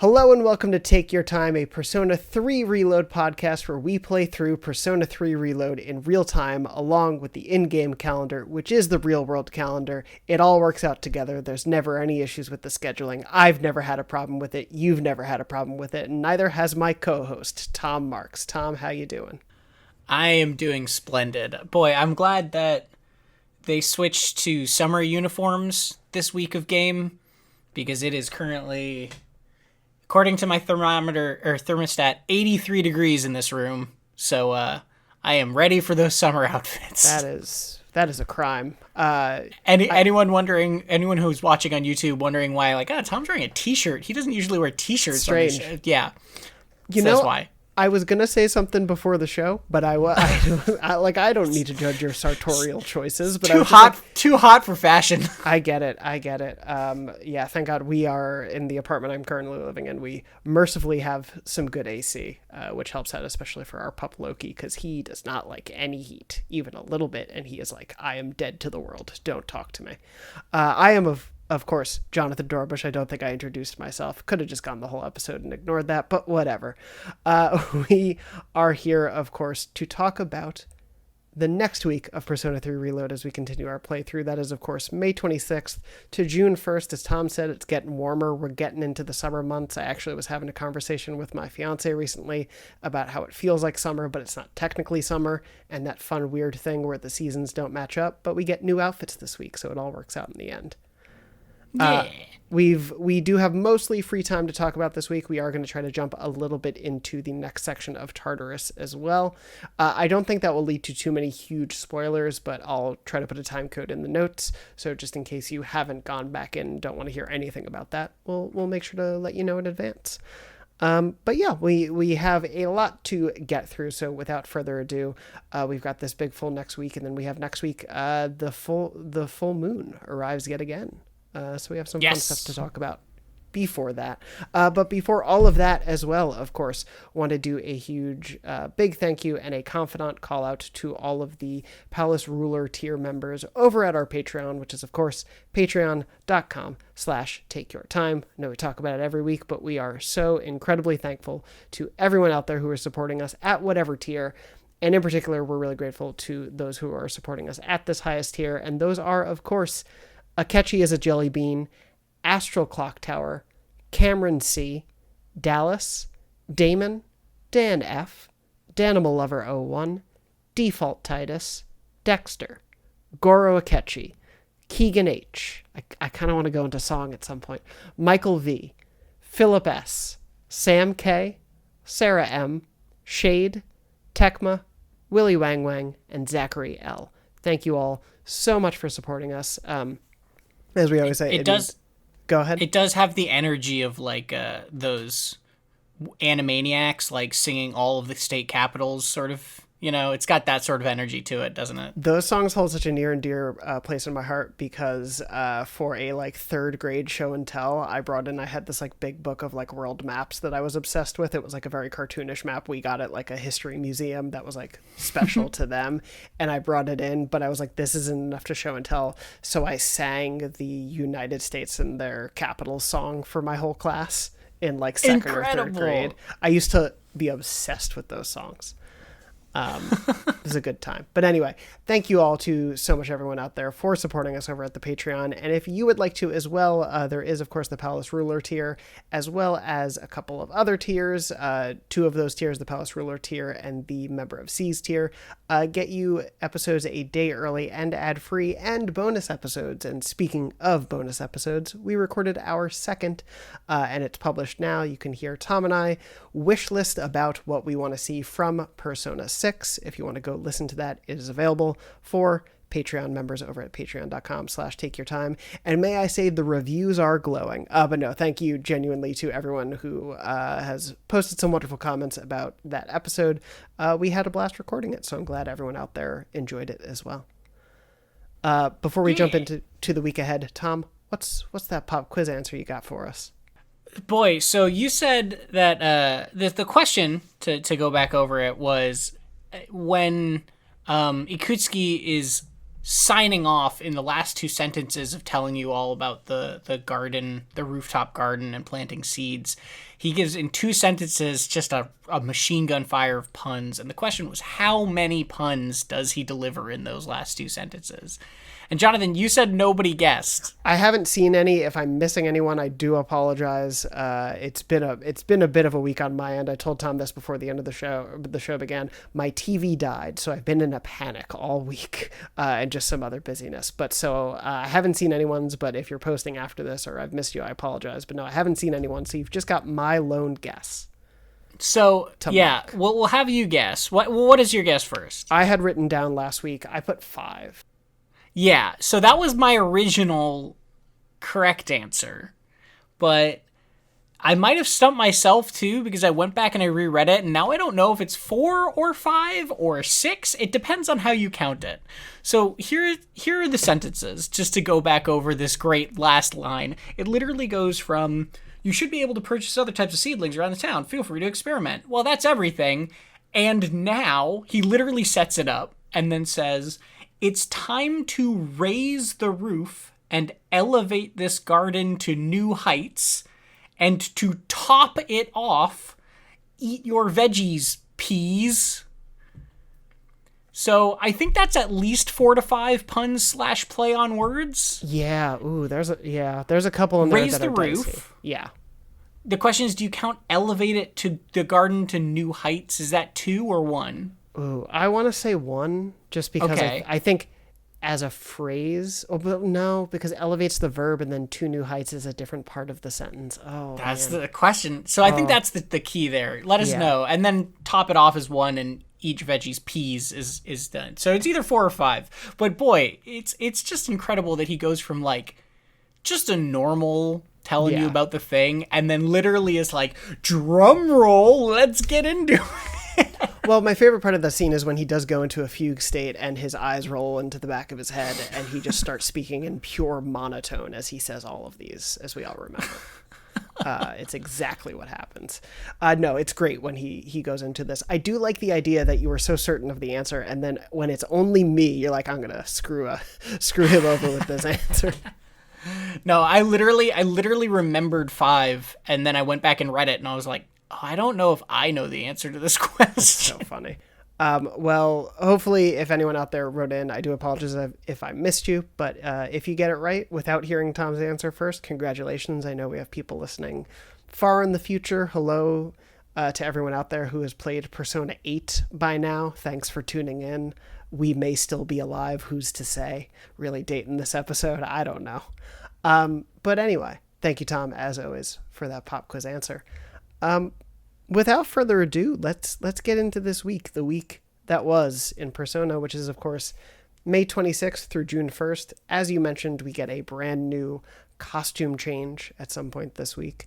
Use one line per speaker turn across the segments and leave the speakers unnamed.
Hello and welcome to Take Your Time, a Persona 3 Reload podcast where we play through Persona 3 Reload in real time along with the in-game calendar, which is the real-world calendar. It all works out together. There's never any issues with the scheduling. I've never had a problem with it. You've never had a problem with it. And neither has my co-host, Tom Marks. Tom, how you doing?
I am doing splendid. Boy, I'm glad that they switched to summer uniforms this week of game because it is currently, according to my thermostat, 83 degrees in this room. So I am ready for those summer outfits.
That is a crime.
Anyone who's watching on YouTube wondering why, Tom's wearing a t-shirt. He doesn't usually wear t-shirts.
Strange.
Yeah.
That's
why.
I was going to say something before the show, but I don't need to judge your sartorial choices. But
too hot for fashion.
I get it. Yeah, thank God we are in the apartment I'm currently living in. We mercifully have some good AC, which helps out, especially for our pup Loki, because he does not like any heat, even a little bit. And he is like, I am dead to the world. Don't talk to me. I am of course, Jonathon Dornbush. I don't think I introduced myself. Could have just gone the whole episode and ignored that, but whatever. We are here, of course, to talk about the next week of Persona 3 Reload as we continue our playthrough. That is, of course, May 26th to June 1st. As Tom said, it's getting warmer. We're getting into the summer months. I actually was having a conversation with my fiance recently about how it feels like summer, but it's not technically summer, and that fun, weird thing where the seasons don't match up. But we get new outfits this week, so it all works out in the end.
Yeah.
We do have mostly free time to talk about this week. We are going to try to jump a little bit into the next section of Tartarus as well. I don't think that will lead to too many huge spoilers, but I'll try to put a time code in the notes. So just in case you haven't gone back in and don't want to hear anything about that, we'll make sure to let you know in advance. But yeah, we have a lot to get through. So without further ado, we've got this big full next week, and then we have next week, the full moon arrives yet again. So we have some fun stuff to talk about before that. But before all of that as well, of course, want to do a huge, big thank you and a confidant call out to all of the Palace Ruler tier members over at our Patreon, which is, of course, patreon.com/takeyourtime. I know we talk about it every week, but we are so incredibly thankful to everyone out there who is supporting us at whatever tier. And in particular, we're really grateful to those who are supporting us at this highest tier. And those are, of course, Akechi is a Jelly Bean, Astral Clock Tower, Cameron C, Dallas, Damon, Dan F, Danimal Lover 01, Default Titus, Dexter, Goro Akechi, Keegan H, I kind of want to go into song at some point, Michael V, Philip S, Sam K, Sarah M, Shade, Tekma, Willie Wang Wang, and Zachary L. Thank you all so much for supporting us. As we always say,
it does.
Go ahead.
It does have the energy of those Animaniacs, singing all of the state capitals, sort of. It's got that sort of energy to it, doesn't it?
Those songs hold such a near and dear place in my heart because for a third grade show and tell, I had this big book of world maps that I was obsessed with. It was a very cartoonish map. We got it a history museum that was special to them, and I brought it in, but I was this isn't enough to show and tell. So I sang the United States and their capital song for my whole class in second or third grade. I used to be obsessed with those songs. It was a good time. But anyway, thank you all to so much everyone out there for supporting us over at the Patreon. And if you would like to as well, there is, of course, the Palace Ruler tier, as well as a couple of other tiers. Two of those tiers, the Palace Ruler tier and the Member of Seas tier, get you episodes a day early and ad-free and bonus episodes. And speaking of bonus episodes, we recorded our second, and it's published now. You can hear Tom and I wish list about what we want to see from Persona 6. If you want to go listen to that, it is available for Patreon members over at patreon.com/takeyourtime. And may I say the reviews are glowing. But no, thank you genuinely to everyone who has posted some wonderful comments about that episode. We had a blast recording it, so I'm glad everyone out there enjoyed it as well. Before we jump into the week ahead, Tom, what's that pop quiz answer you got for us?
Boy, so you said that the question, to go back over it, was when Ikutsuki is signing off in the last two sentences of telling you all about the garden, the rooftop garden, and planting seeds. He gives in two sentences just a machine gun fire of puns. And the question was, how many puns does he deliver in those last two sentences? And Jonathan, you said nobody guessed.
I haven't seen any. If I'm missing anyone, I do apologize. It's been a bit of a week on my end. I told Tom this before the end of the show began. My TV died, so I've been in a panic all week, and just some other busyness. But so I haven't seen anyone's. But if you're posting after this or I've missed you, I apologize. But no, I haven't seen anyone. So you've just got my lone guess.
So yeah, we'll have you guess. What is your guess first?
I had written down last week. I put 5.
Yeah, so that was my original correct answer. But I might have stumped myself too, because I went back and I reread it, and now I don't know if it's 4 or 5 or 6. It depends on how you count it. So here are the sentences, just to go back over this great last line. It literally goes from, you should be able to purchase other types of seedlings around the town. Feel free to experiment. Well, that's everything. And now he literally sets it up and then says, it's time to raise the roof and elevate this garden to new heights, and to top it off, eat your veggies, peas. So I think that's at least 4 to 5 puns / play on words.
Yeah. Ooh, there's a couple in there
Raise
that
the
are
roof.
dicey. Yeah.
The question is, do you count elevate it to the garden to new heights? Is that 2 or 1?
Ooh, I want to say 1, just because
Okay.
I think as a phrase. Oh, but no, because elevates the verb, and then to new heights is a different part of the sentence. Oh,
That's
man.
the question. So I think that's the key there. Let us
Yeah.
know. And then top it off as 1, and each veggie's peas is done. So it's either 4 or 5. But boy, it's just incredible that he goes from like just a normal telling you
Yeah.
about the thing, and then literally is like, drum roll, let's get into it.
Well, my favorite part of the scene is when he does go into a fugue state and his eyes roll into the back of his head, and he just starts speaking in pure monotone as he says all of these, as we all remember. It's exactly what happens. No, it's great when he goes into this. I do like the idea that you were so certain of the answer, and then when it's only me, you're like, I'm gonna screw him over with this answer.
No, I literally remembered 5, and then I went back and read it, and I was like, oh, I don't know if I know the answer to this question.
So funny. Well, hopefully, if anyone out there wrote in, I do apologize if I missed you, but if you get it right without hearing Tom's answer first, congratulations. I know we have people listening far in the future. Hello to everyone out there who has played Persona 8 by now. Thanks for tuning in. We may still be alive. Who's to say? Really dating this episode? I don't know. But anyway, thank you, Tom, as always, for that pop quiz answer. Without further ado, let's get into this week, the week that was in Persona, which is, of course, May 26th through June 1st. As you mentioned, we get a brand new costume change at some point this week.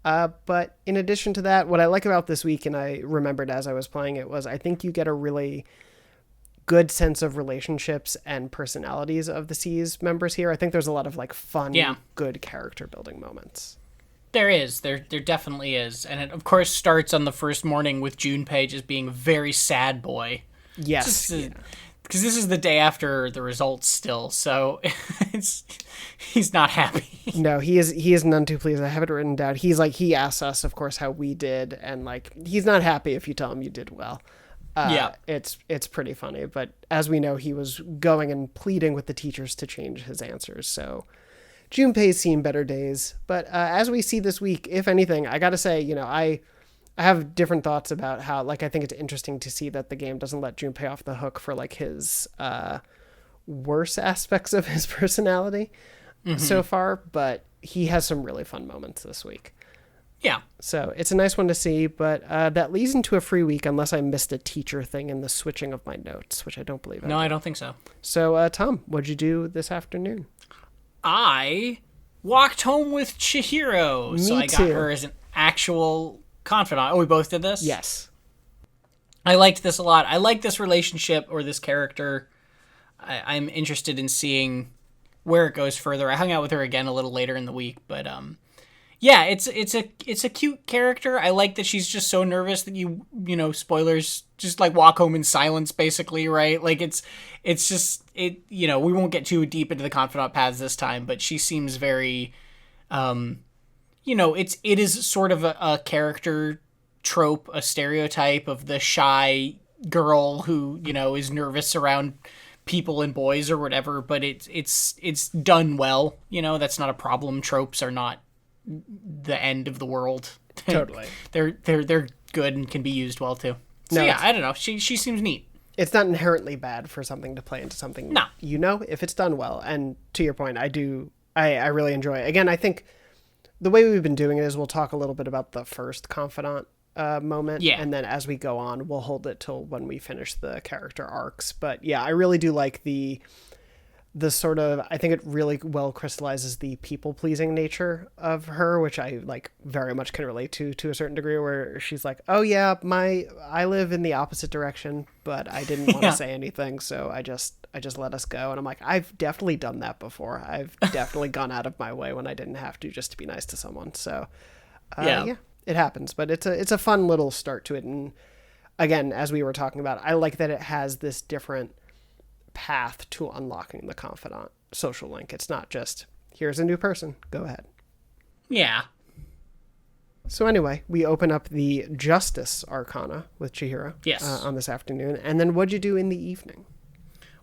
But in addition to that, what I like about this week, and I remembered as I was playing it, was I think you get a really good sense of relationships and personalities of the C's members here. I think there's a lot of like fun, good character building moments.
There definitely is. And it, of course, starts on the first morning with Junpei just being a very sad boy.
Yes.
Because this is the day after the results still, so he's not happy.
No, he is none too pleased. I have it written down. He asks us, of course, how we did, and like he's not happy if you tell him you did well. It's pretty funny, but as we know, he was going and pleading with the teachers to change his answers, so Junpei's seen better days. But as we see this week, if anything, I gotta say, I have different thoughts about how, like, I think it's interesting to see that the game doesn't let Junpei off the hook for like his worse aspects of his personality so far, but he has some really fun moments this week.
Yeah.
So it's a nice one to see, but that leads into a free week unless I missed a teacher thing in the switching of my notes, which I don't believe.
No, I don't think so.
So, Tom, what'd you do this afternoon?
I walked home with Chihiro. So I got her as an actual confidant. Oh, we both did this?
Yes.
I liked this a lot. I like this relationship or this character. I'm interested in seeing where it goes further. I hung out with her again a little later in the week, but Yeah, it's a cute character. I like that she's just so nervous that you know, spoilers, just like walk home in silence basically, right? Like it's just it, you know, we won't get too deep into the confidant paths this time, but she seems very you know, it is sort of a character trope, a stereotype of the shy girl who, you know, is nervous around people and boys or whatever, but it's done well, you know. That's not a problem. Tropes are not the end of the world.
Totally.
they're good and can be used well too. So
No,
yeah, I don't know. She seems neat.
It's not inherently bad for something to play into something.
No.
You know, if it's done well. And to your point, I really enjoy it. Again, I think the way we've been doing it is we'll talk a little bit about the first confidant moment.
Yeah.
And then as we go on, we'll hold it till when we finish the character arcs. But yeah, I really do like the sort of, I think it really well crystallizes the people-pleasing nature of her, which I like very much can relate to a certain degree, where she's like, oh yeah, I live in the opposite direction, but I didn't want to say anything, so I just let us go. And I'm like, I've definitely done that before. I've definitely gone out of my way when I didn't have to, just to be nice to someone. So yeah, it happens, but it's a fun little start to it. And again, as we were talking about, I like that it has this different path to unlocking the confidant social link. It's not just, here's a new person, go ahead.
Yeah.
So anyway, we open up the Justice Arcana with Chihiro.
Yes.
On this afternoon. And then what'd you do in the evening?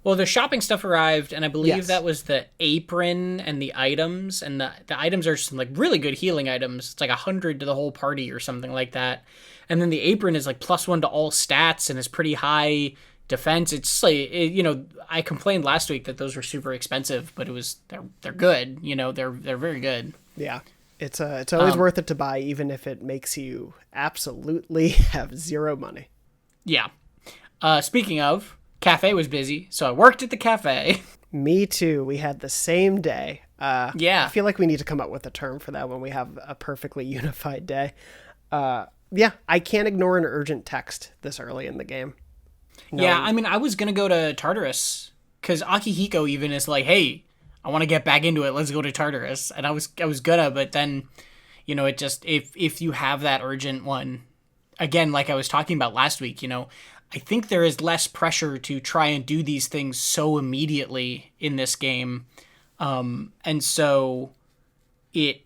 Well, the shopping stuff arrived, and I believe
Yes.
that was the apron and the items, and the items are some like really good healing items. It's like 100 to the whole party or something like that. And then the apron is like +1 to all stats and is pretty high defense. It's like, you know, I complained last week that those were super expensive, but they're good. You know, they're very good.
Yeah. It's always worth it to buy, even if it makes you absolutely have zero money.
Yeah. Speaking of, cafe was busy, so I worked at the cafe.
Me too. We had the same day.
Yeah.
I feel like we need to come up with a term for that when we have a perfectly unified day. Yeah, I can't ignore an urgent text this early in the game. No.
Yeah, I mean, I was going to go to Tartarus, because Akihiko even is like, hey, I want to get back into it. Let's go to Tartarus. And I was gonna, but then, you know, it just, if you have that urgent one, again, like I was talking about last week, you know, I think there is less pressure to try and do these things so immediately in this game. And so it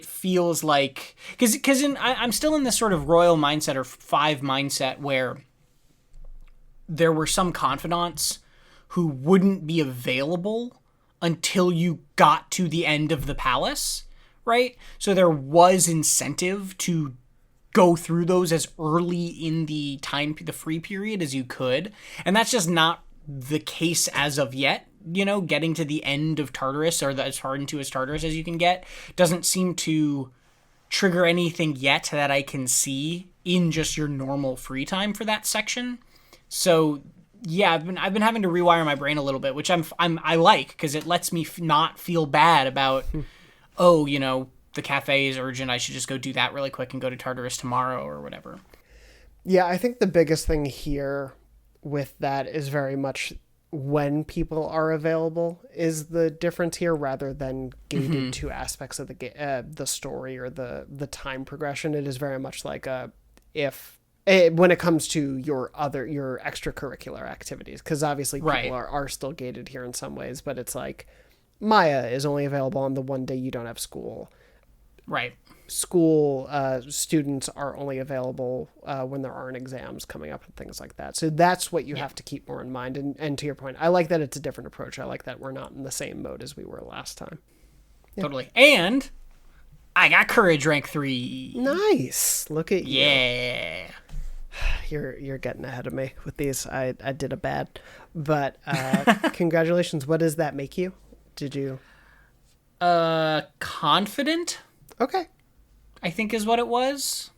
feels like, because I'm still in this sort of royal mindset or 5 mindset where there were some confidants who wouldn't be available until you got to the end of the palace, right? So there was incentive to go through those as early in the free period as you could. And that's just not the case as of yet. You know, getting to the end of Tartarus, or as far into as Tartarus as you can get, doesn't seem to trigger anything yet that I can see in just your normal free time for that section. So yeah, I've been having to rewire my brain a little bit, which I like, because it lets me not feel bad about, oh, you know, the cafe is urgent, I should just go do that really quick and go to Tartarus tomorrow or whatever. Yeah,
I think the biggest thing here with that is very much when people are available is the difference here, rather than gated to aspects of the story or the time progression. It is very much like when it comes to your extracurricular activities, because obviously people are still gated here in some ways, but it's like Maya is only available on the one day you don't have school.
Right.
School students are only available when there aren't exams coming up and things like that. So that's what you have to keep more in mind. And to your point, I like that it's a different approach. I like that we're not in the same mode as we were last time.
Yeah. Totally. And I got courage rank 3.
Nice. Look at you.
Yeah.
You're getting ahead of me with these. I did a bad, but congratulations. What does that make you? Did you?
Confident?
Okay.
I think is what it was.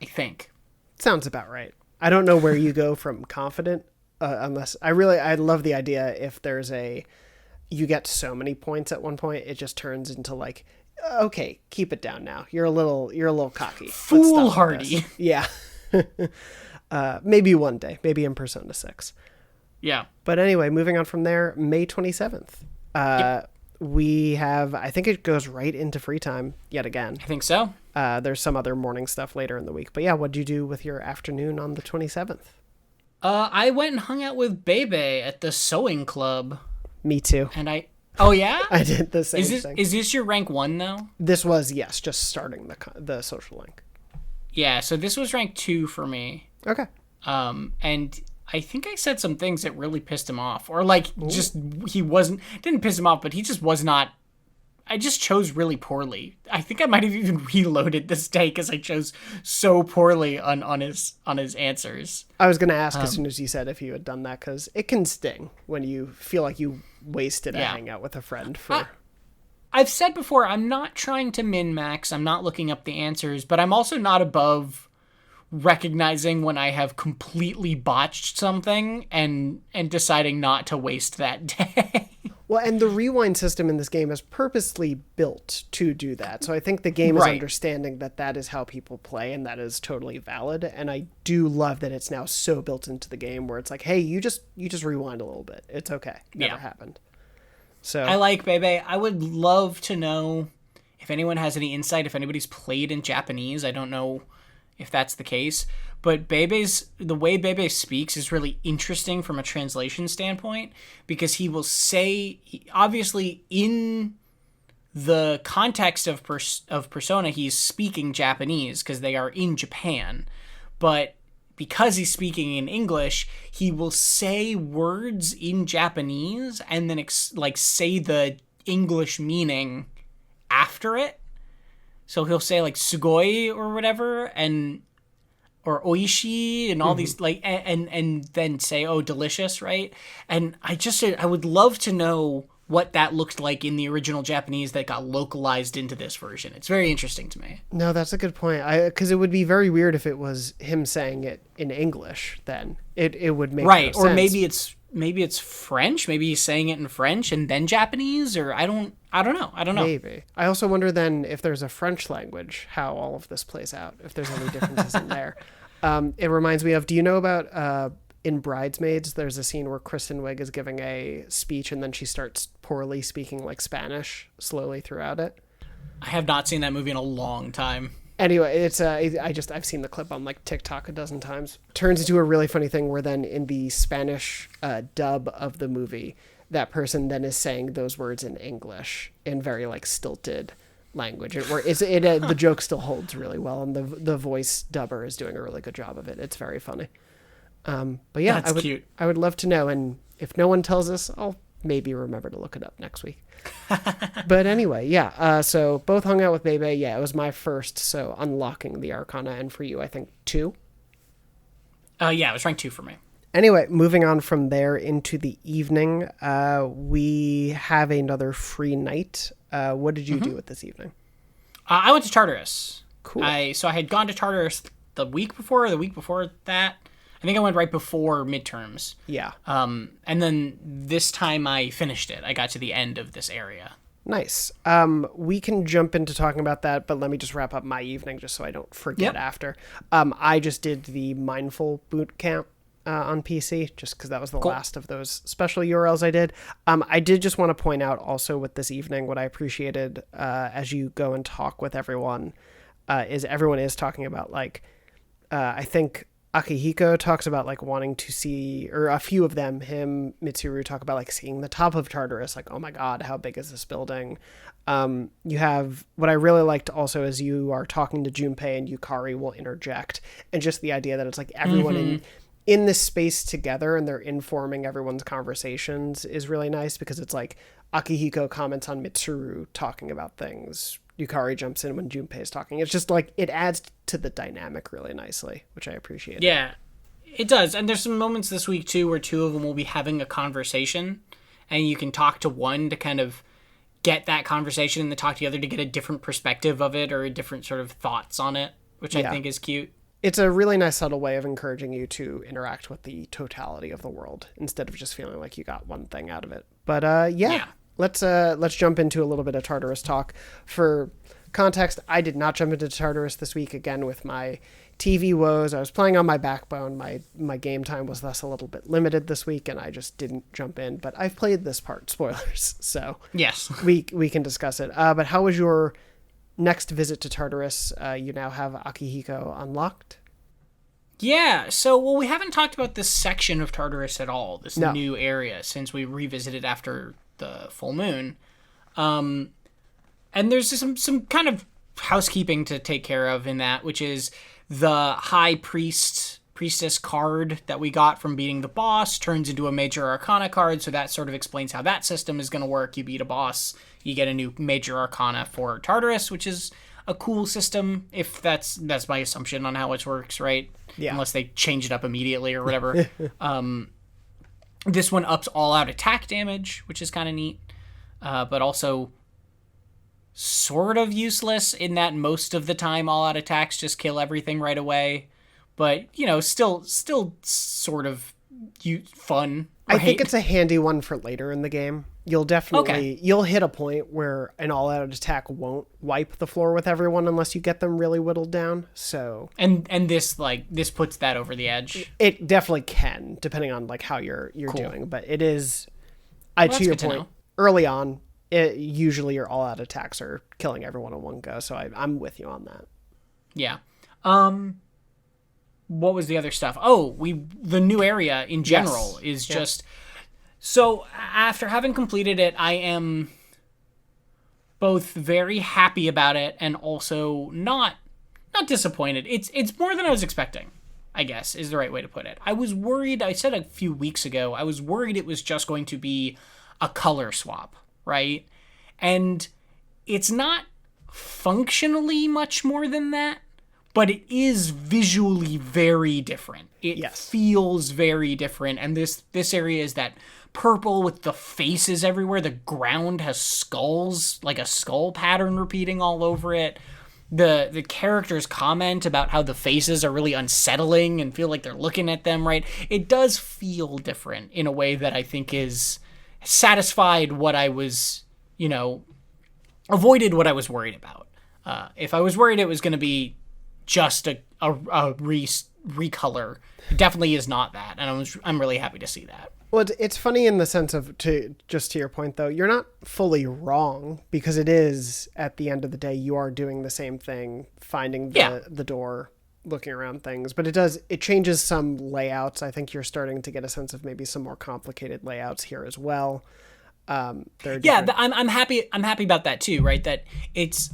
I think.
Sounds about right. I don't know where you go from confident, unless I love the idea if there's you get so many points at one point, it just turns into like, okay, keep it down now. You're a little cocky.
Foolhardy.
Yeah. Maybe one day, maybe in Persona 6.
Yeah.
But anyway, moving on from there, May 27th. I think it goes right into free time yet again.
I think so.
There's some other morning stuff later in the week. But yeah, what'd you do with your afternoon on the 27th?
I went and hung out with Bebe at the sewing club.
Me too.
And oh yeah?
I did the same thing.
Is this your rank 1 though?
This was, yes, just starting the social link.
Yeah, so this was rank 2 for me.
Okay.
And I think I said some things that really pissed him off. Or like, just, didn't piss him off, but he just was not, I just chose really poorly. I think I might have even reloaded this day because I chose so poorly on his answers.
I was going to ask as soon as you said if you had done that, because it can sting when you feel like you wasted a hangout with a friend for...
I've said before, I'm not trying to min-max. I'm not looking up the answers, but I'm also not above recognizing when I have completely botched something and deciding not to waste that day.
Well, and the rewind system in this game is purposely built to do that. So I think the game is understanding that that is how people play, and that is totally valid. And I do love that it's now so built into the game where it's like, hey, you just rewind a little bit. It's okay. Never happened. So
I like Bebe. I would love to know if anyone has any insight, if anybody's played in Japanese. I don't know if that's the case. But the way Bebe speaks is really interesting from a translation standpoint, because he will say, obviously in the context of Persona, he's speaking Japanese because they are in Japan. But because he's speaking in English, he will say words in Japanese and then say the English meaning after it. So he'll say like sugoi or whatever, or oishi and all these like, and then say, oh, delicious, right? And I would love to know what that looked like in the original Japanese that got localized into this version. It's very interesting to me.
No, that's a good point. Because it would be very weird if it was him saying it in English. Then it would make no sense.
Or maybe it's French. Maybe he's saying it in French and then Japanese, or I don't know.
Maybe. I also wonder then if there's a French language, how all of this plays out, if there's any differences in there. It reminds me of, do you know about in Bridesmaids, there's a scene where Kristen Wiig is giving a speech and then she starts poorly speaking like Spanish slowly throughout it?
I have not seen that movie in a long time.
Anyway, it's I've seen the clip on like TikTok a dozen times. Turns into a really funny thing where then in the Spanish dub of the movie, that person then is saying those words in English in very like stilted language, where the joke still holds really well, and the voice dubber is doing a really good job of it. It's very funny. But yeah,
that's cute.
I would love to know, and if no one tells us, I'll maybe remember to look it up next week. But anyway, yeah. So both hung out with Bebe. Yeah, it was my first. So unlocking the Arcana, and for you, I think 2.
Yeah, it was rank 2 for me.
Anyway, moving on from there into the evening, we have another free night. What did you do with this evening?
I went to Tartarus.
Cool.
So I had gone to Tartarus the week before that. I think I went right before midterms.
Yeah.
And then this time I finished it. I got to the end of this area.
Nice. We can jump into talking about that, but let me just wrap up my evening just so I don't forget after. I just did the Mindful Boot Camp on PC, just because that was the last of those special URLs I did. I did just want to point out also with this evening, what I appreciated as you go and talk with everyone is everyone is talking about like, I think Akihiko talks about like wanting to see, or a few of them, him, Mitsuru, talk about like seeing the top of Tartarus, like, oh my god, how big is this building? You have, what I really liked also is you are talking to Junpei and Yukari will interject, and just the idea that it's like everyone in this space together and they're informing everyone's conversations is really nice, because it's like Akihiko comments on Mitsuru talking about things. Yukari jumps in when Junpei is talking. It's just like, it adds to the dynamic really nicely, which I appreciate.
Yeah, it does. And there's some moments this week too where two of them will be having a conversation and you can talk to one to kind of get that conversation and then talk to the other to get a different perspective of it or a different sort of thoughts on it, which I think is cute.
It's a really nice subtle way of encouraging you to interact with the totality of the world instead of just feeling like you got one thing out of it. But yeah. Let's jump into a little bit of Tartarus talk. For context, I did not jump into Tartarus this week again with my TV woes. I was playing on my backbone. My game time was thus a little bit limited this week, and I just didn't jump in. But I've played this part. Spoilers. So
yes,
we can discuss it. But how was your next visit to Tartarus? You now have Akihiko unlocked.
Yeah, so, well, we haven't talked about this section of Tartarus at all, this new area, since we revisited after the full moon. And there's some kind of housekeeping to take care of in that, which is the high priestess card that we got from beating the boss turns into a major arcana card, so that sort of explains how that system is going to work. You beat a boss, you get a new major arcana for Tartarus, which is a cool system, if that's my assumption on how it works, right?
Yeah.
Unless they change it up immediately or whatever. This one ups all-out attack damage, which is kind of neat, but also sort of useless in that most of the time all-out attacks just kill everything right away. But, still sort of fun. Right?
I think it's a handy one for later in the game. You'll definitely you'll hit a point where an all-out attack won't wipe the floor with everyone unless you get them really whittled down. So
and this puts that over the edge.
It definitely can, depending on how you're doing. But it is, to your point, early on, usually your all-out attacks are killing everyone in one go. So I'm with you on that.
Yeah. What was the other stuff? Oh, the new area in general is just... So, after having completed it, I am both very happy about it and also not disappointed. It's more than I was expecting, I guess, is the right way to put it. I was worried, I said a few weeks ago, I was worried it was just going to be a color swap, right? And it's not functionally much more than that. But it is visually very different. It feels very different. And this area is that purple with the faces everywhere. The ground has skulls, like a skull pattern repeating all over it. The characters comment about how the faces are really unsettling and feel like they're looking at them, right? It does feel different in a way that I think is satisfied what I was, avoided what I was worried about. If I was worried it was going to be just a recolor, it definitely is not that, and I'm really happy to see that.
Well, it's funny in the sense of, to your point though, you're not fully wrong, because it is, at the end of the day, you are doing the same thing, finding the door, looking around things, but it changes some layouts. I think you're starting to get a sense of maybe some more complicated layouts here as well. I'm happy about that too, right? That it's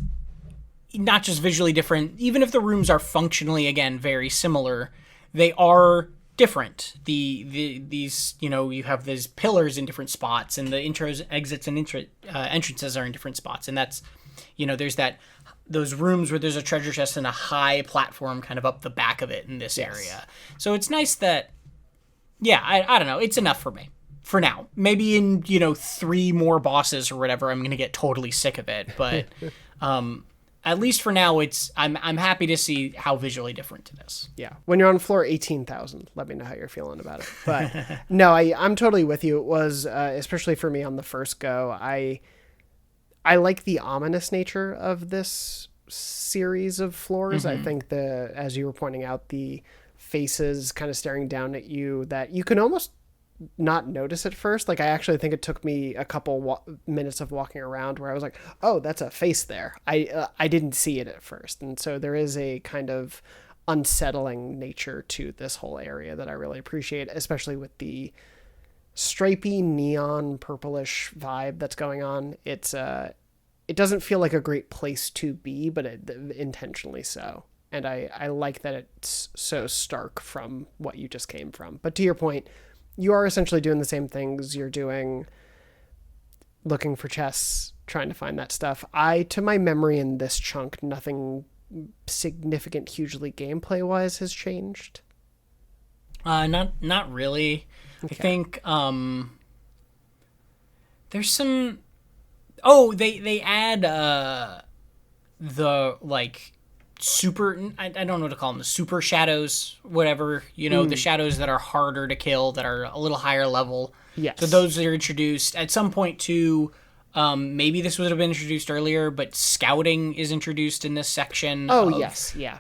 not just visually different. Even if the rooms are functionally, again, very similar, they are different. These you have these pillars in different spots, and the intros, exits, and entrances are in different spots. And that's, there's those rooms where there's a treasure chest and a high platform kind of up the back of it in this area. So it's nice that, I don't know, it's enough for me. For now. Maybe in, 3 more bosses or whatever, I'm going to get totally sick of it. But at least for now, I'm happy to see how visually different it is. Yeah. When you're on floor 18,000, let me know how you're feeling about it. But no, I'm totally with you. It was, especially for me on the first go, I like the ominous nature of this series of floors. Mm-hmm. I think as you were pointing out, the faces kind of staring down at you that you can almost not notice at first. I actually think it took me a couple minutes of walking around where I was like, oh, that's a face there. I didn't see it at first. And so there is a kind of unsettling nature to this whole area that I really appreciate, especially with the stripy neon purplish vibe that's going on. It doesn't feel like a great place to be, but intentionally so. And I like that it's so stark from what you just came from. But to your point, you are essentially doing the same things you're doing, looking for chests, trying to find that stuff. To my memory in this chunk, nothing significant hugely gameplay-wise has changed.
Not really. Okay. I think there's some... Oh, they add the, super, I don't know what to call them, the super shadows, whatever, the shadows that are harder to kill, that are a little higher level.
Yes.
So those are introduced at some point too. Maybe this would have been introduced earlier, but scouting is introduced in this section.
Yes. Yeah.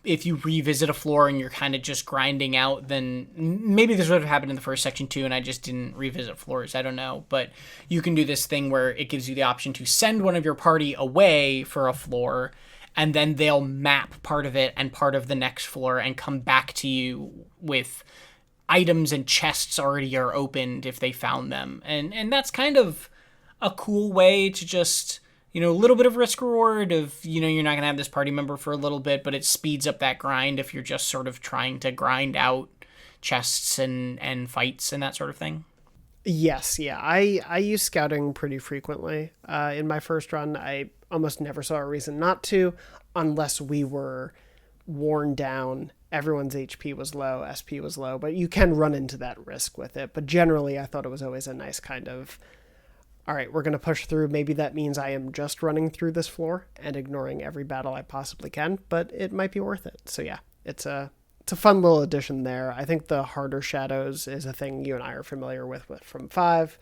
If you revisit a floor and you're kind of just grinding out, then maybe this would have happened in the first section too, and I just didn't revisit floors. I don't know. But you can do this thing where it gives you the option to send one of your party away for a floor, and then they'll map part of it and part of the next floor and come back to you with items and chests already are opened if they found them. And that's kind of a cool way to just... a little bit of risk reward of, you're not going to have this party member for a little bit, but it speeds up that grind if you're just sort of trying to grind out chests and fights and that sort of thing.
Yes, yeah. I use scouting pretty frequently. In my first run, I almost never saw a reason not to, unless we were worn down. Everyone's HP was low, SP was low, but you can run into that risk with it. But generally, I thought it was always a nice kind of... all right, we're going to push through. Maybe that means I am just running through this floor and ignoring every battle I possibly can, but it might be worth it. So yeah, it's a fun little addition there. I think the harder shadows is a thing you and I are familiar with from 5.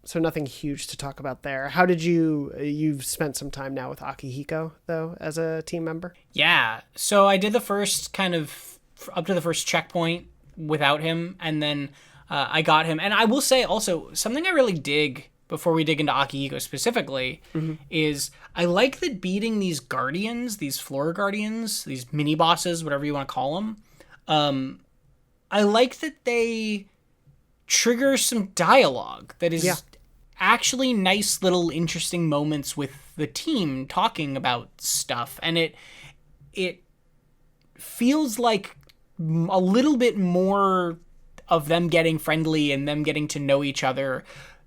So nothing huge to talk about there. How did you've spent some time now with Akihiko, though, as a team member?
Yeah, so I did the first kind of, up to the first checkpoint without him, and then... I got him. And I will say also, something I really dig, before we dig into Akihiko specifically, is I like that beating these guardians, these floor guardians, these mini-bosses, whatever you want to call them, I like that they trigger some dialogue that is actually nice little interesting moments with the team talking about stuff. And it feels like a little bit more... of them getting friendly and them getting to know each other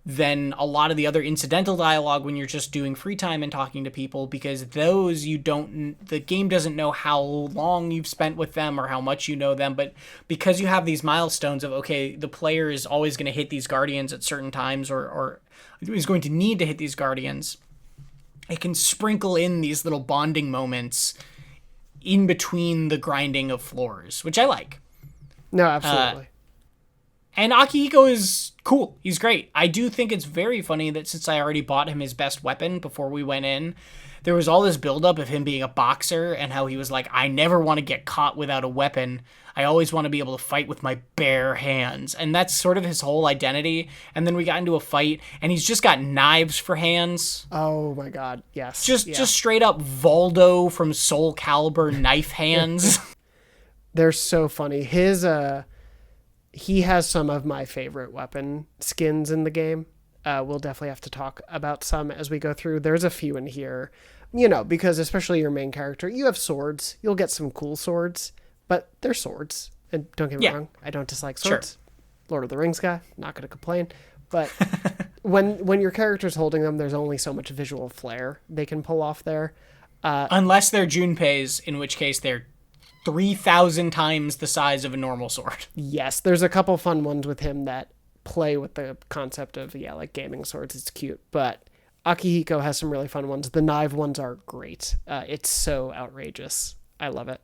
than a lot of the other incidental dialogue when you're just doing free time and talking to people, because those the game doesn't know how long you've spent with them or how much you know them, but because you have these milestones of, okay, the player is always going to hit these guardians at certain times or is going to need to hit these guardians, it can sprinkle in these little bonding moments in between the grinding of floors, which I like.
No, absolutely.
And Akihiko is cool. He's great. I do think it's very funny that since I already bought him his best weapon before we went in, there was all this buildup of him being a boxer and how he was like, I never want to get caught without a weapon. I always want to be able to fight with my bare hands. And that's sort of his whole identity. And then we got into a fight and he's just got knives for hands.
Oh my God. Yes.
Just straight up Voldo from Soul Calibur knife hands.
They're so funny. He has some of my favorite weapon skins in the game. We'll definitely have to talk about some as we go through. There's a few in here, because especially your main character, you have swords. You'll get some cool swords, but they're swords. And don't get me wrong, I don't dislike swords. Sure. Lord of the Rings guy, not going to complain. But when your character's holding them, there's only so much visual flair they can pull off there.
Unless they're Junpei's, in which case they're 3,000 times the size of a normal sword.
Yes, there's a couple fun ones with him that play with the concept of, like gaming swords. It's cute. But Akihiko has some really fun ones. The knife ones are great. It's so outrageous. I love it.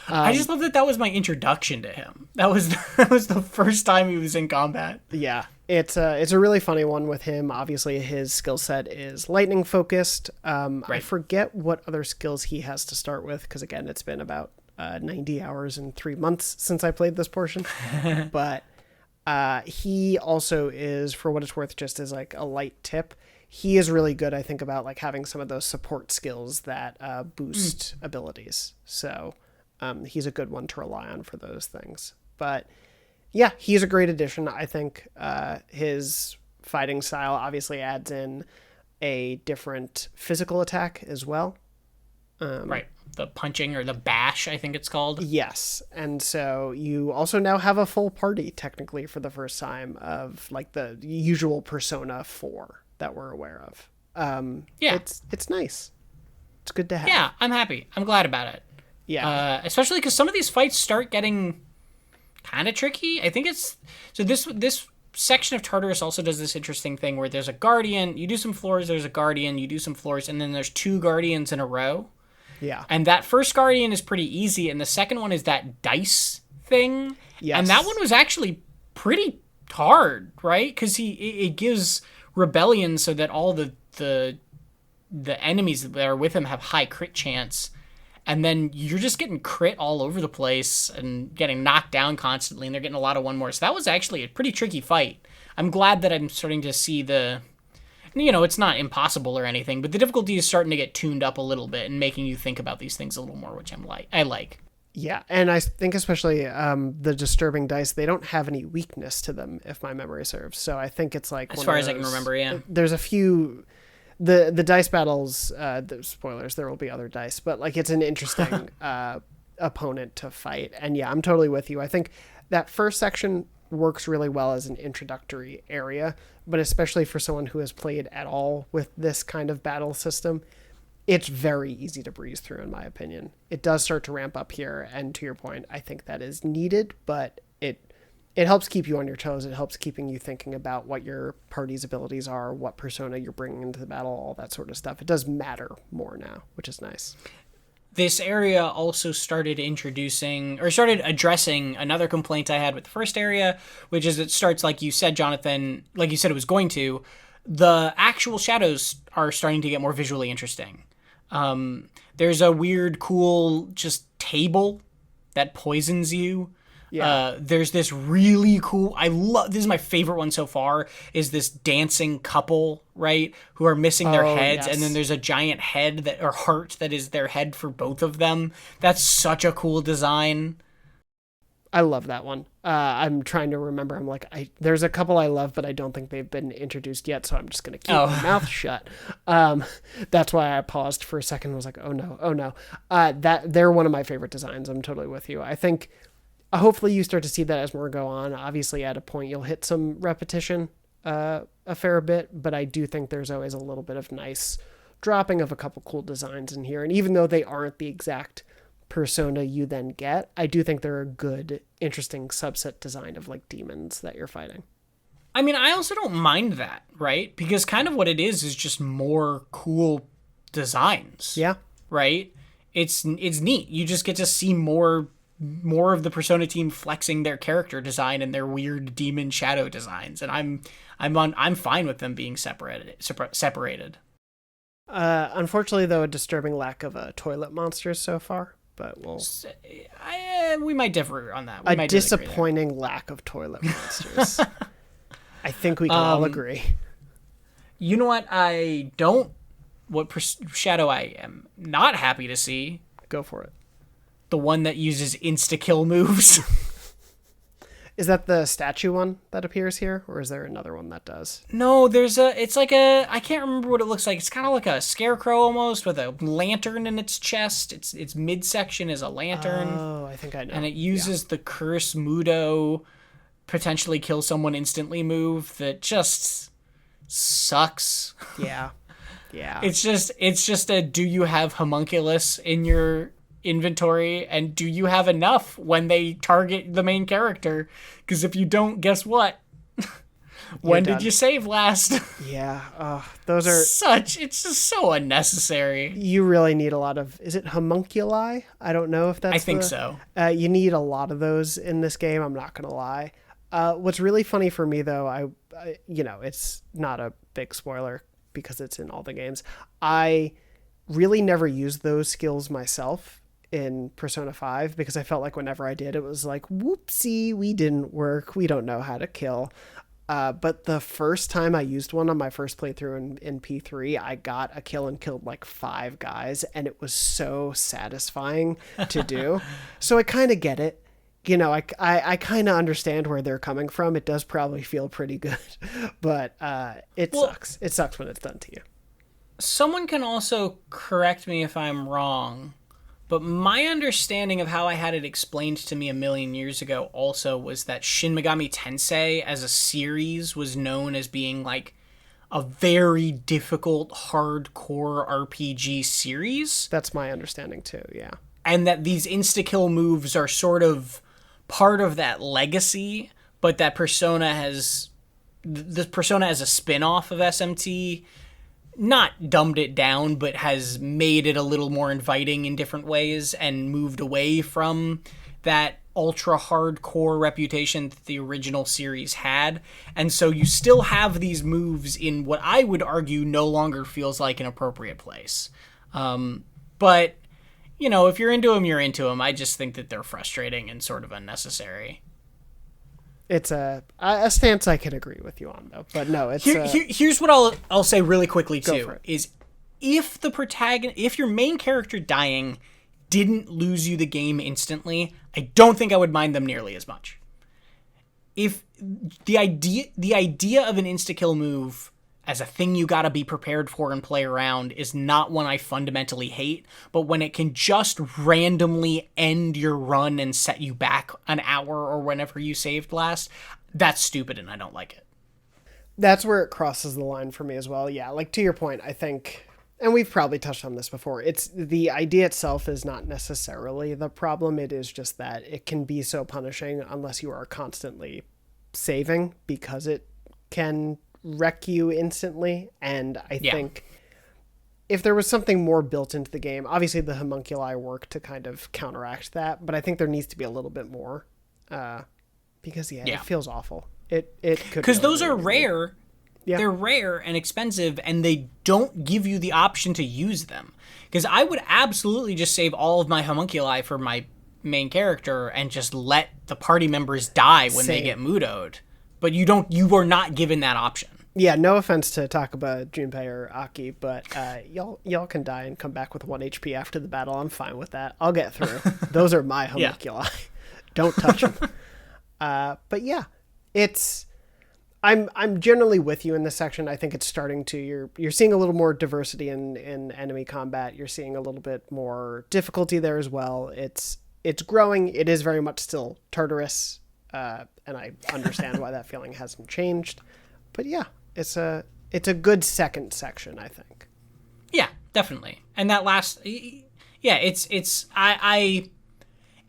I just love that was my introduction to him. That was the first time he was in combat.
Yeah, it's a really funny one with him. Obviously, his skill set is lightning focused. Right. I forget what other skills he has to start with, because again, it's been about 90 hours and 3 months since I played this portion. But he also is, for what it's worth, just as like a light tip, he is really good, I think, about like having some of those support skills that boost abilities. So he's a good one to rely on for those things. But yeah, he's a great addition. I think his fighting style obviously adds in a different physical attack as well.
Right. The punching or the bash, I think it's called. Yes.
And so you also now have a full party technically for the first time of like the usual Persona 4 that we're aware of. Yeah. It's nice. It's good to have.
Yeah, I'm happy. I'm glad about it.
Yeah.
Especially because some of these fights start getting kind of tricky. I think it's... So this section of Tartarus also does this interesting thing where there's a guardian, you do some floors, there's a guardian, you do some floors, and then there's 2 guardians in a row.
Yeah.
And that first guardian is pretty easy, and the second one is that dice thing.
Yes.
And that one was actually pretty hard, right? Because it gives rebellion so that all the enemies that are with him have high crit chance. And then you're just getting crit all over the place and getting knocked down constantly, and they're getting a lot of one more. So that was actually a pretty tricky fight. I'm glad that I'm starting to see it's not impossible or anything, but the difficulty is starting to get tuned up a little bit and making you think about these things a little more, which I like.
Yeah, and I think especially the disturbing dice, they don't have any weakness to them, if my memory serves. So I think it's like...
As far as I can remember, yeah.
There's a few... The dice battles, spoilers, there will be other dice, but like it's an interesting opponent to fight. And yeah, I'm totally with you. I think that first section works really well as an introductory area, but especially for someone who has played at all with this kind of battle system, it's very easy to breeze through, in my opinion. It does start to ramp up here, and to your point, I think that is needed, but it helps keep you on your toes. It helps keeping you thinking about what your party's abilities are, what persona you're bringing into the battle, all that sort of stuff. It does matter more now, which is nice.
This area also started addressing another complaint I had with the first area, which is it starts, like you said, Jonathan, like you said it was going to. The actual shadows are starting to get more visually interesting. There's a weird, cool, just table that poisons you. Yeah. There's this really cool, this is my favorite one so far, is this dancing couple, right, who are missing their heads, yes. And then there's a giant head or heart that is their head for both of them. That's such a cool design.
I love that one. I'm trying to remember. I'm like, there's a couple I love, but I don't think they've been introduced yet, so I'm just going to keep my mouth shut. That's why I paused for a second and was like, oh no. They're one of my favorite designs. I'm totally with you. I think hopefully you start to see that as more go on. Obviously, at a point, you'll hit some repetition a fair bit, but I do think there's always a little bit of nice dropping of a couple cool designs in here. And even though they aren't the exact persona you then get, I do think they're a good, interesting subset design of like demons that you're fighting.
I mean, I also don't mind that, right? Because kind of what it is just more cool designs.
Yeah.
Right? It's neat. You just get to see more of the Persona team flexing their character design and their weird demon shadow designs, and I'm fine with them being separated.
Unfortunately, though, a disturbing lack of toilet monsters so far, but
we might differ on that.
A disappointing lack of toilet monsters. I think we can all agree.
You know what? Shadow I am not happy to see.
Go for it.
The one that uses insta-kill moves.
Is that the statue one that appears here, or is there another one that does?
No, I can't remember what it looks like. It's kind of like a scarecrow almost with a lantern in its chest. Its midsection is a lantern.
Oh, I think I know.
And it uses the Curse Mudo potentially kill someone instantly move that just sucks.
Yeah. Yeah.
It's just a, do you have homunculus in your inventory, and do you have enough when they target the main character? Because if you don't, guess what? When did you save last?
Yeah. Those are
it's just so unnecessary.
You really need a lot of, is it homunculi? I don't know if that's
I think so.
You need a lot of those in this game, I'm not gonna lie. What's really funny for me though, I it's not a big spoiler because it's in all the games, I really never used those skills myself in Persona 5 because I felt like whenever I did, it was like, whoopsie, we didn't work. We don't know how to kill. But the first time I used one on my first playthrough in P3, I got a kill and killed like 5 guys, and it was so satisfying to do. So I kind of get it. I kind of understand where they're coming from. It does probably feel pretty good, but sucks. It sucks when it's done to you.
Someone can also correct me if I'm wrong, but my understanding of how I had it explained to me a million years ago also was that Shin Megami Tensei as a series was known as being like a very difficult, hardcore RPG series.
That's my understanding too, yeah.
And that these insta-kill moves are sort of part of that legacy, but that Persona as a spin-off of SMT not dumbed it down, but has made it a little more inviting in different ways and moved away from that ultra hardcore reputation that the original series had. And so you still have these moves in what I would argue no longer feels like an appropriate place. But, you know, if you're into them, you're into them. I just think that they're frustrating and sort of unnecessary.
It's a stance I could agree with you on, though. But no, it's...
Here's what I'll say really quickly, too, is if the protagonist, if your main character dying didn't lose you the game instantly, I don't think I would mind them nearly as much. If the idea of an insta-kill move as a thing you gotta be prepared for and play around is not one I fundamentally hate, but when it can just randomly end your run and set you back an hour or whenever you saved last, that's stupid and I don't like it.
That's where it crosses the line for me as well. Yeah, like to your point, I think, and we've probably touched on this before, it's the idea itself is not necessarily the problem. It is just that it can be so punishing unless you are constantly saving, because it can wreck you instantly. And I think if there was something more built into the game, obviously the homunculi work to kind of counteract that, but I think there needs to be a little bit more, because it feels awful. It could,
because those are rare. Yeah. They're rare and expensive, and they don't give you the option to use them. Because I would absolutely just save all of my homunculi for my main character and just let the party members die when they get mudoed. But you are not given that option.
Yeah, no offense to Takaba, Junpei, or Aki, but y'all can die and come back with 1 HP after the battle. I'm fine with that. I'll get through. Those are my homunculi. Don't touch them. But yeah, I'm generally with you in this section. I think it's starting to, you're seeing a little more diversity in enemy combat. You're seeing a little bit more difficulty there as well. It's growing. It is very much still Tartarus, and I understand why that feeling hasn't changed. But yeah, it's a good second section, I think.
Yeah, definitely. And that last, it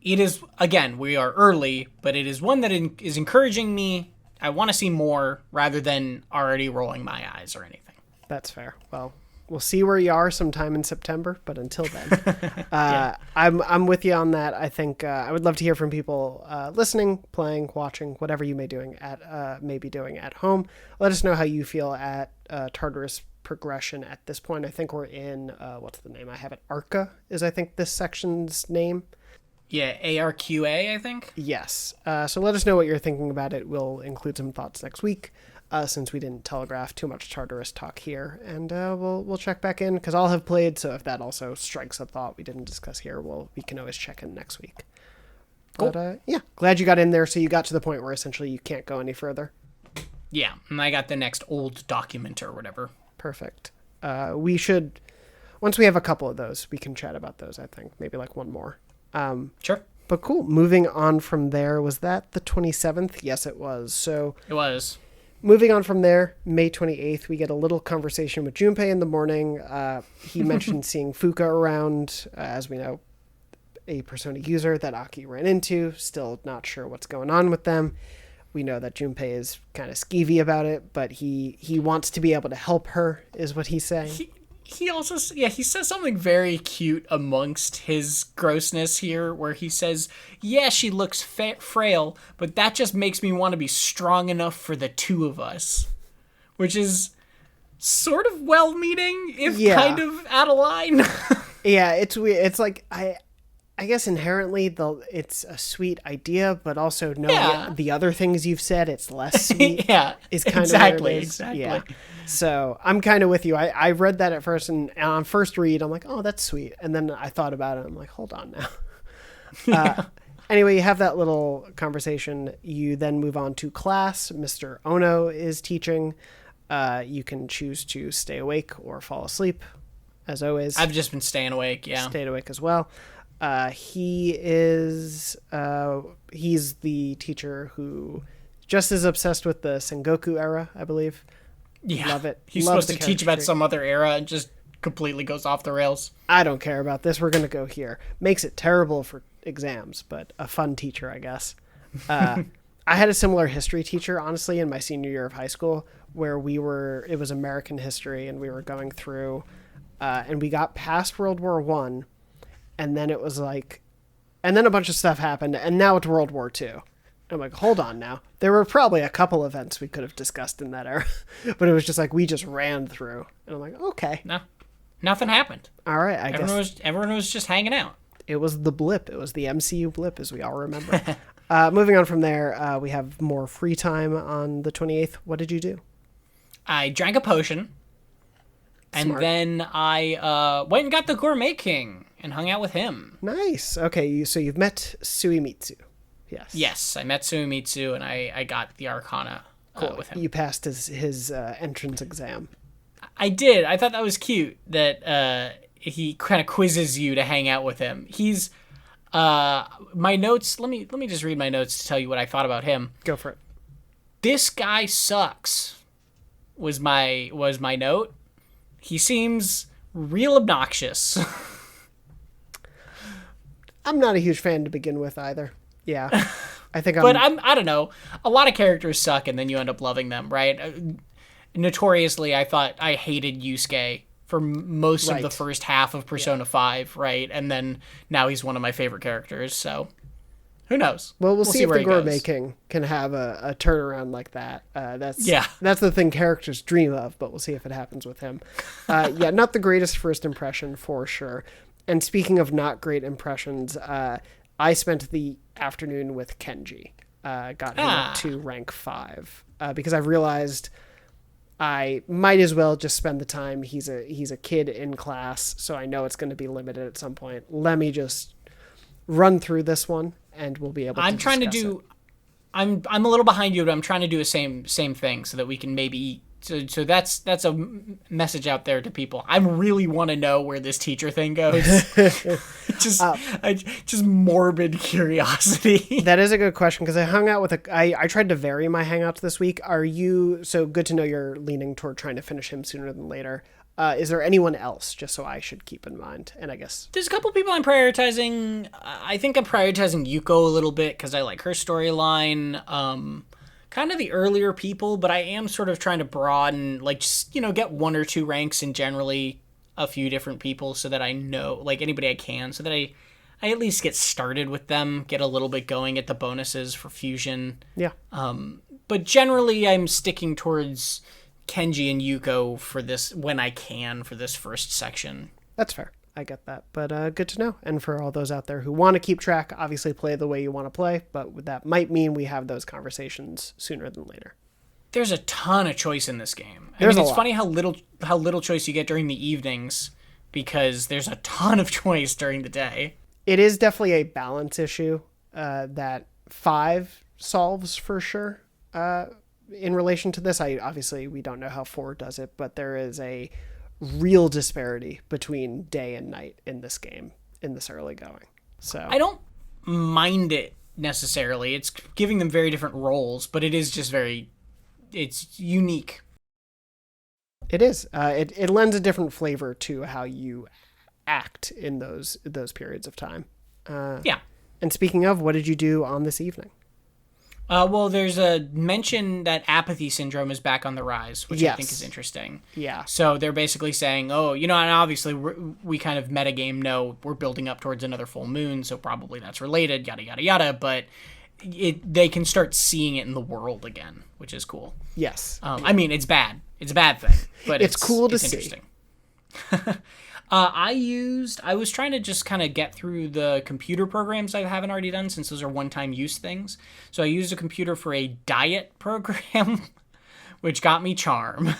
is, again, we are early, but it is one that is encouraging me. I want to see more rather than already rolling my eyes or anything.
That's fair. Well, we'll see where you are sometime in September, but until then, I'm with you on that. I think I would love to hear from people listening, playing, watching, whatever you may be doing at home. Let us know how you feel at Tartarus progression at this point. I think we're in what's the name? I have it. Arca is, I think, this section's name.
Yeah, ARQA, I think.
Yes. So let us know what you're thinking about it. We'll include some thoughts next week, since we didn't telegraph too much Tartarus talk here. And we'll check back in, because I'll have played, so if that also strikes a thought we didn't discuss here, we can always check in next week. Cool. But glad you got in there, so you got to the point where essentially you can't go any further.
Yeah, and I got the next old document or whatever.
Perfect. We should, once we have a couple of those, we can chat about those, I think. Maybe like one more.
Sure.
But cool. Moving on from there, was that the 27th? Yes, it was. So
it was.
Moving on from there, May 28th, we get a little conversation with Junpei in the morning. He mentioned seeing Fuka around, as we know, a Persona user that Aki ran into. Still not sure what's going on with them. We know that Junpei is kind of skeevy about it, but he wants to be able to help her, is what he's saying.
He also, he says something very cute amongst his grossness here, where he says, yeah, she looks frail, but that just makes me want to be strong enough for the two of us. Which is sort of well-meaning, if kind of out of line.
Yeah, it's weird. It's like, I guess inherently it's a sweet idea, but also the other things you've said, it's less sweet. Is kind of where it is.
Exactly.
Yeah. So I'm kind of with you. I read that at first, and on first read, I'm like, oh, that's sweet. And then I thought about it. I'm like, hold on now. Anyway, you have that little conversation. You then move on to class. Mr. Ono is teaching. You can choose to stay awake or fall asleep, as always.
I've just been staying awake,
Stayed awake as well. He's the teacher who just is obsessed with the Sengoku era, I believe.
Yeah.
Love it.
He's supposed to teach about some other era and just completely goes off the rails.
I don't care about this. We're going to go here. Makes it terrible for exams, but a fun teacher, I guess. I had a similar history teacher, honestly, in my senior year of high school, where it was American history, and we were going through, and we got past World War I. And then it was like And then a bunch of stuff happened, and now it's World War II. I'm like, hold on now. There were probably a couple events we could have discussed in that era, but it was just like we just ran through. And I'm like, okay.
No, nothing happened.
All right,
Everyone was just hanging out.
It was the blip. It was the MCU blip, as we all remember. Moving on from there, we have more free time on the 28th. What did you do?
I drank a potion, and then I went and got the Gourmet King and hung out with him.
Nice. Okay, so you've met Suemitsu. Yes.
Yes, I met Suemitsu, and I got the Arcana with him.
You passed his entrance exam.
I did. I thought that was cute that he kind of quizzes you to hang out with him. He's my notes. Let me just read my notes to tell you what I thought about him.
Go for it.
This guy sucks. Was my note. He seems real obnoxious.
I'm not a huge fan to begin with either. Yeah, I think
But I don't know. A lot of characters suck, and then you end up loving them, right? Notoriously, I thought I hated Yusuke for most of the first half of Persona 5, right? And then now he's one of my favorite characters, so who knows?
Well, we'll see if the Gourmet King can have a turnaround like that. That's the thing characters dream of, but we'll see if it happens with him. Not the greatest first impression for sure. And speaking of not great impressions, I spent the afternoon with Kenji. Got him up to rank 5 because I've realized I might as well just spend the time. He's a kid in class, so I know it's going to be limited at some point. Let me just run through this one, and we'll be able to
I'm trying to do... I'm a little behind you, but I'm trying to do the same thing so that we can maybe... So that's a message out there to people. I really want to know where this teacher thing goes. just morbid curiosity.
That is a good question because I hung out with I tried to vary my hangouts this week. Are you so good to know you're leaning toward trying to finish him sooner than later? Is there anyone else just so I should keep in mind? And I guess
there's a couple people I'm prioritizing. I think I'm prioritizing Yuko a little bit because I like her storyline. Kind of the earlier people, but I am sort of trying to broaden, like, just, get 1 or 2 ranks and generally a few different people so that I know, like, anybody I can, so that I at least get started with them, get a little bit going at the bonuses for fusion.
Yeah.
But generally I'm sticking towards Kenji and Yuko for this, when I can, for this first section.
That's fair. I get that, but good to know. And for all those out there who want to keep track, obviously play the way you want to play, but that might mean we have those conversations sooner than later.
There's a ton of choice in this game. It's funny how little choice you get during the evenings because there's a ton of choice during the day.
It is definitely a balance issue that 5 solves for sure. In relation to this, we don't know how 4 does it, but there is a real disparity between day and night in this game in this early going. So
I don't mind it necessarily. It's giving them very different roles, but it is just it's unique.
It is. It lends a different flavor to how you act in those periods of time.
Yeah.
And speaking of, what did you do on this evening?
Well, there's a mention that apathy syndrome is back on the rise, which I think is interesting.
Yeah.
So they're basically saying, and obviously we kind of metagame know we're building up towards another full moon, so probably that's related, yada, yada, yada, but they can start seeing it in the world again, which is cool.
Yes.
It's bad. It's a bad thing, but
it's cool to see.
Interesting. I was trying to just kind of get through the computer programs I haven't already done since those are one-time use things. So I used a computer for a diet program, which got me Charm.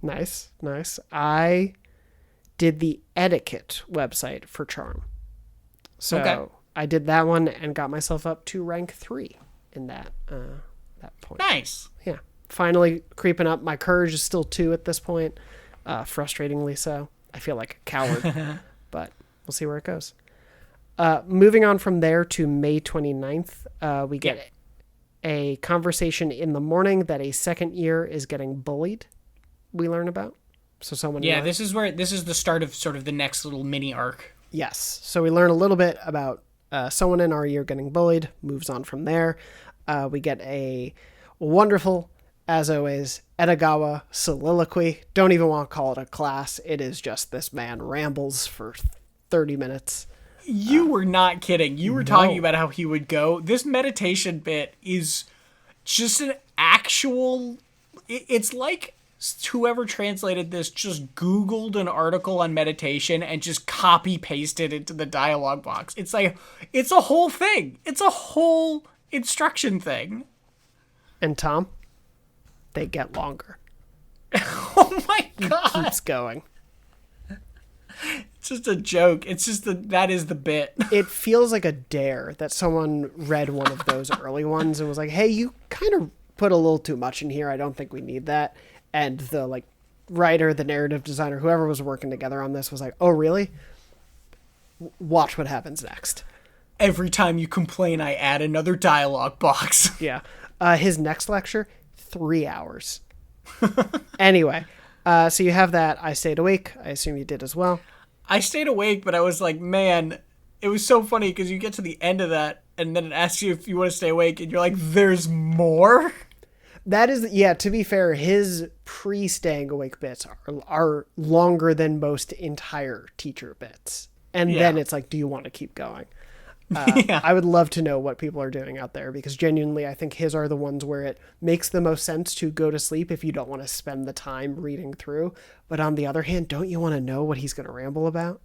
Nice. I did the etiquette website for Charm. So I did that one and got myself up to rank 3 in that point.
Nice.
Yeah. Finally creeping up. My courage is still 2 at this point. Frustratingly so. I feel like a coward, but we'll see where it goes. Moving on from there to May 29th, we get a conversation in the morning that a second year is getting bullied. We learn about. So someone.
Yeah, this is the start of sort of the next little mini arc.
Yes. So we learn a little bit about someone in our year getting bullied. Moves on from there. We get a wonderful, as always, Edogawa soliloquy. Don't even want to call it a class. It is just this man rambles for 30 minutes.
You were not kidding. You were
No.
talking about how he would go. This meditation bit is just an actual... It's like whoever translated this just Googled an article on meditation and just copy-pasted it into the dialogue box. It's like, it's a whole thing. It's a whole instruction thing.
And Tom, they get longer.
Oh my God.
Keeps going.
It's just a joke. It's just that is the bit.
It feels like a dare that someone read one of those early ones and was like, hey, you kind of put a little too much in here. I don't think we need that. And the like writer, the narrative designer, whoever was working together on this was like, oh, really? Watch what happens next.
Every time you complain, I add another dialogue box.
Yeah. His next lecture, 3 hours. Anyway, so you have that. I stayed awake. I assume you did as well.
I stayed awake, but I was like, man, it was so funny because you get to the end of that and then it asks you if you want to stay awake and you're like, there's more?
That is, yeah, to be fair, his pre-staying awake bits are longer than most entire teacher bits. And then it's like, do you want to keep going?
Yeah.
I would love to know what people are doing out there because genuinely, I think his are the ones where it makes the most sense to go to sleep if you don't want to spend the time reading through. But on the other hand, don't you want to know what he's going to ramble about?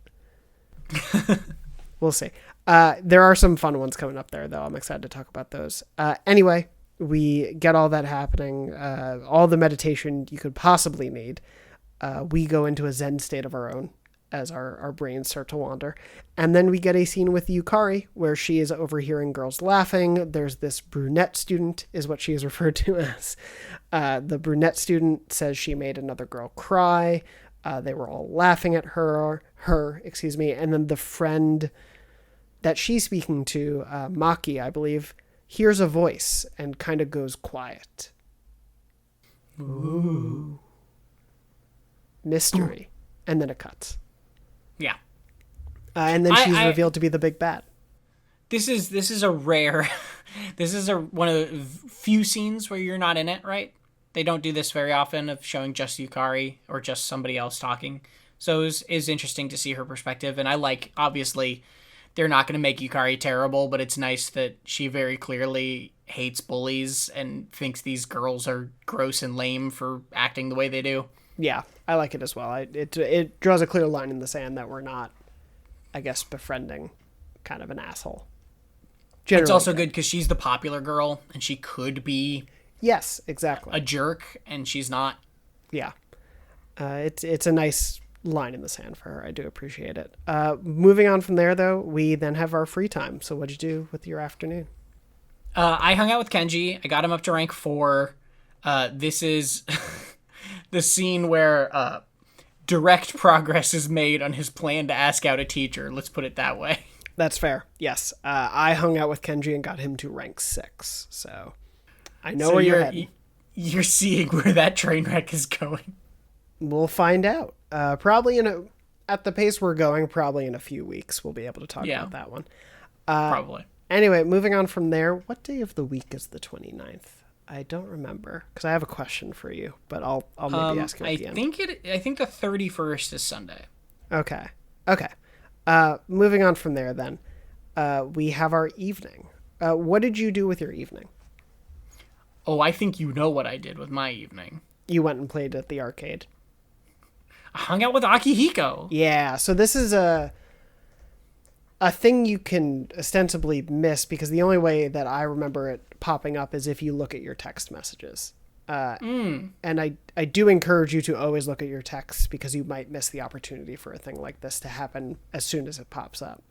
We'll see. There are some fun ones coming up there, though. I'm excited to talk about those. Anyway, we get all that happening, all the meditation you could possibly need. We go into a Zen state of our own as our brains start to wander. And then we get a scene with Yukari where she is overhearing girls laughing. There's this brunette student is what she is referred to as. The brunette student says she made another girl cry. They were all laughing at her, and then the friend that she's speaking to, Maki, I believe, hears a voice and kind of goes quiet. Ooh. Mystery. And then it cuts.
Yeah.
And then she's revealed to be the big bad.
This is a rare, one of the few scenes where you're not in it, right? They don't do this very often of showing just Yukari or just somebody else talking. So it is interesting to see her perspective. And I like, obviously, they're not going to make Yukari terrible, but it's nice that she very clearly hates bullies and thinks these girls are gross and lame for acting the way they do.
Yeah, I like it as well. It draws a clear line in the sand that we're not, I guess, befriending kind of an asshole. Generally,
it's also good because she's the popular girl and she could be
yes, exactly,
a jerk and she's not.
Yeah, it's a nice line in the sand for her. I do appreciate it. Moving on from there, though, we then have our free time. So what'd you do with your afternoon?
I hung out with Kenji. I got him up to rank 4. This is the scene where direct progress is made on his plan to ask out a teacher. Let's put it that way.
That's fair. Yes. I hung out with Kenji and got him to rank 6. So I know where you're heading.
You're seeing where that train wreck is going.
We'll find out. Probably at the pace we're going, probably in a few weeks, we'll be able to talk about that one.
Probably.
Anyway, moving on from there, what day of the week is the 29th? I don't remember because I have a question for you, but I'll maybe ask you at the end.
I think the 31st is Sunday.
Okay. Moving on from there, then we have our evening. What did you do with your evening?
Oh, I think you know what I did with my evening.
You went and played at the arcade.
I hung out with Akihiko.
Yeah, so this is a thing you can ostensibly miss because the only way that I remember it popping up is if you look at your text messages. And I do encourage you to always look at your texts because you might miss the opportunity for a thing like this to happen as soon as it pops up.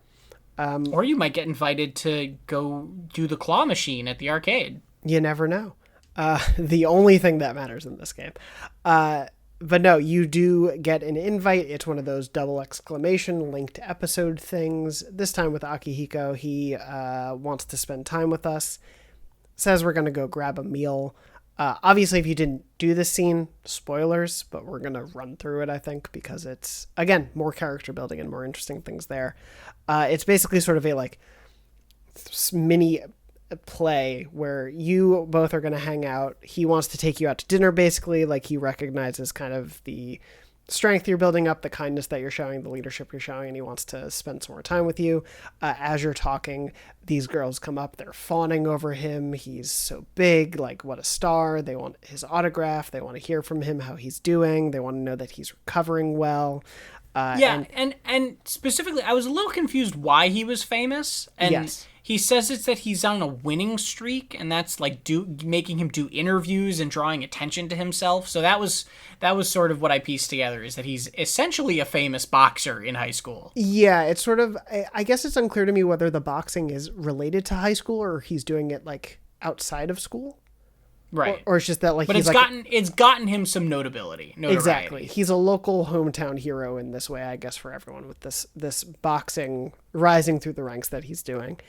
Or you might get invited to go do the claw machine at the arcade.
You never know. The only thing that matters in this game. But no, you do get an invite. It's one of those double exclamation linked episode things. This time with Akihiko, he wants to spend time with us. Says we're going to go grab a meal. Obviously, if you didn't do this scene, spoilers, but we're going to run through it, I think, because it's, again, more character building and more interesting things there. It's basically sort of a, like, mini play where you both are going to hang out. He wants to take you out to dinner, basically. Like, he recognizes kind of the strength you're building up, the kindness that you're showing, the leadership you're showing, and he wants to spend some more time with you. As you're talking, these girls come up, they're fawning over him. He's so big, like what a star. They want his autograph. They want to hear from him how he's doing. They want to know that he's recovering well.
And specifically, I was a little confused why he was famous. And
yes.
He says it's that he's on a winning streak, and that's like making him do interviews and drawing attention to himself. So that was sort of what I pieced together, is that he's essentially a famous boxer in high school.
Yeah, it's sort of, I guess it's unclear to me whether the boxing is related to high school or he's doing it like outside of school.
Right.
Or it's just that like,
but
he's
it's gotten him some notoriety.
Exactly. He's a local hometown hero in this way, I guess, for everyone, with this boxing rising through the ranks that he's doing.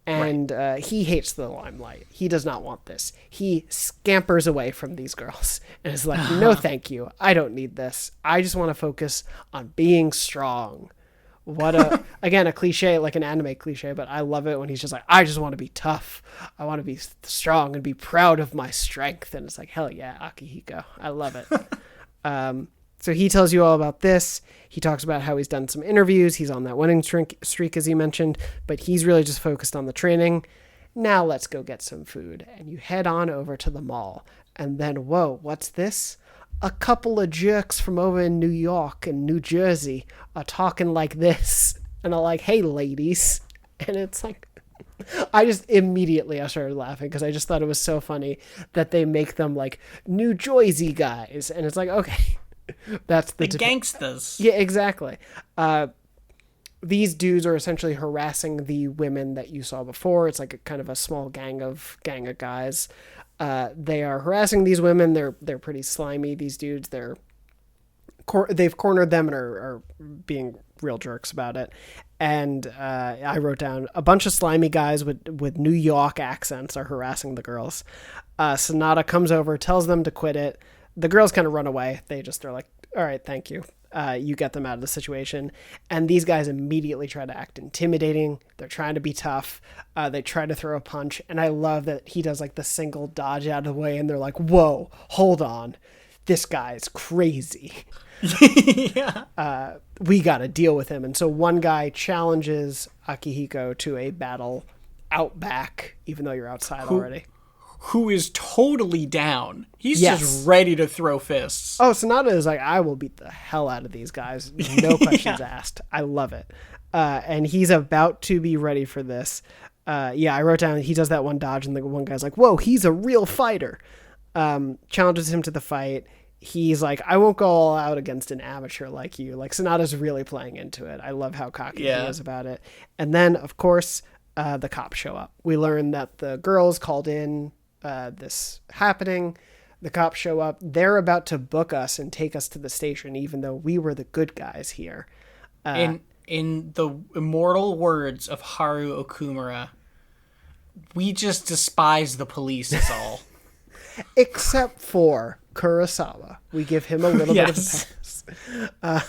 And he hates the limelight. He does not want this. He scampers away from these girls and is like, no, thank you. I don't need this. I just want to focus on being strong. What again, a cliche, like an anime cliche, but I love it when he's just like, I just want to be tough. I want to be strong and be proud of my strength. And it's like, hell yeah, Akihiko. I love it. So he tells you all about this. He talks about how he's done some interviews. He's on that winning streak, as he mentioned, but he's really just focused on the training. Now let's go get some food. And you head on over to the mall. And then, whoa, what's this? A couple of jerks from over in New York and New Jersey are talking like this. And are like, hey, ladies. And it's like, I started laughing because I just thought it was so funny that they make them like New Jersey guys. And it's like, okay. That's the
gangsters.
Yeah, exactly. These dudes are essentially harassing the women that you saw before. It's like a kind of a small gang of guys. They are harassing these women. They're pretty slimy. These dudes. They've cornered them and are being real jerks about it. And I wrote down a bunch of slimy guys with New York accents are harassing the girls. Sonata comes over, tells them to quit it. The girls kind of run away. They're like, all right, thank you. You get them out of the situation. And these guys immediately try to act intimidating. They're trying to be tough. They try to throw a punch. And I love that he does like the single dodge out of the way. And they're like, whoa, hold on. This guy's crazy.
Yeah.
We got to deal with him. And so one guy challenges Akihiko to a battle out back, even though you're outside already.
Who is totally down. He's just ready to throw fists.
Oh, Sonata is like, I will beat the hell out of these guys. No questions asked. I love it. And he's about to be ready for this. I wrote down, he does that one dodge, and the one guy's like, whoa, he's a real fighter. Challenges him to the fight. He's like, I won't go all out against an amateur like you. Like, Sonata's really playing into it. I love how cocky he is about it. And then, of course, the cops show up. We learn that the girls called in this happening. The cops show up. They're about to book us and take us to the station, even though we were the good guys here.
In the immortal words of Haru Okumura, we just despise the police is all.
Except for Kurosawa. We give him a little bit of a pass.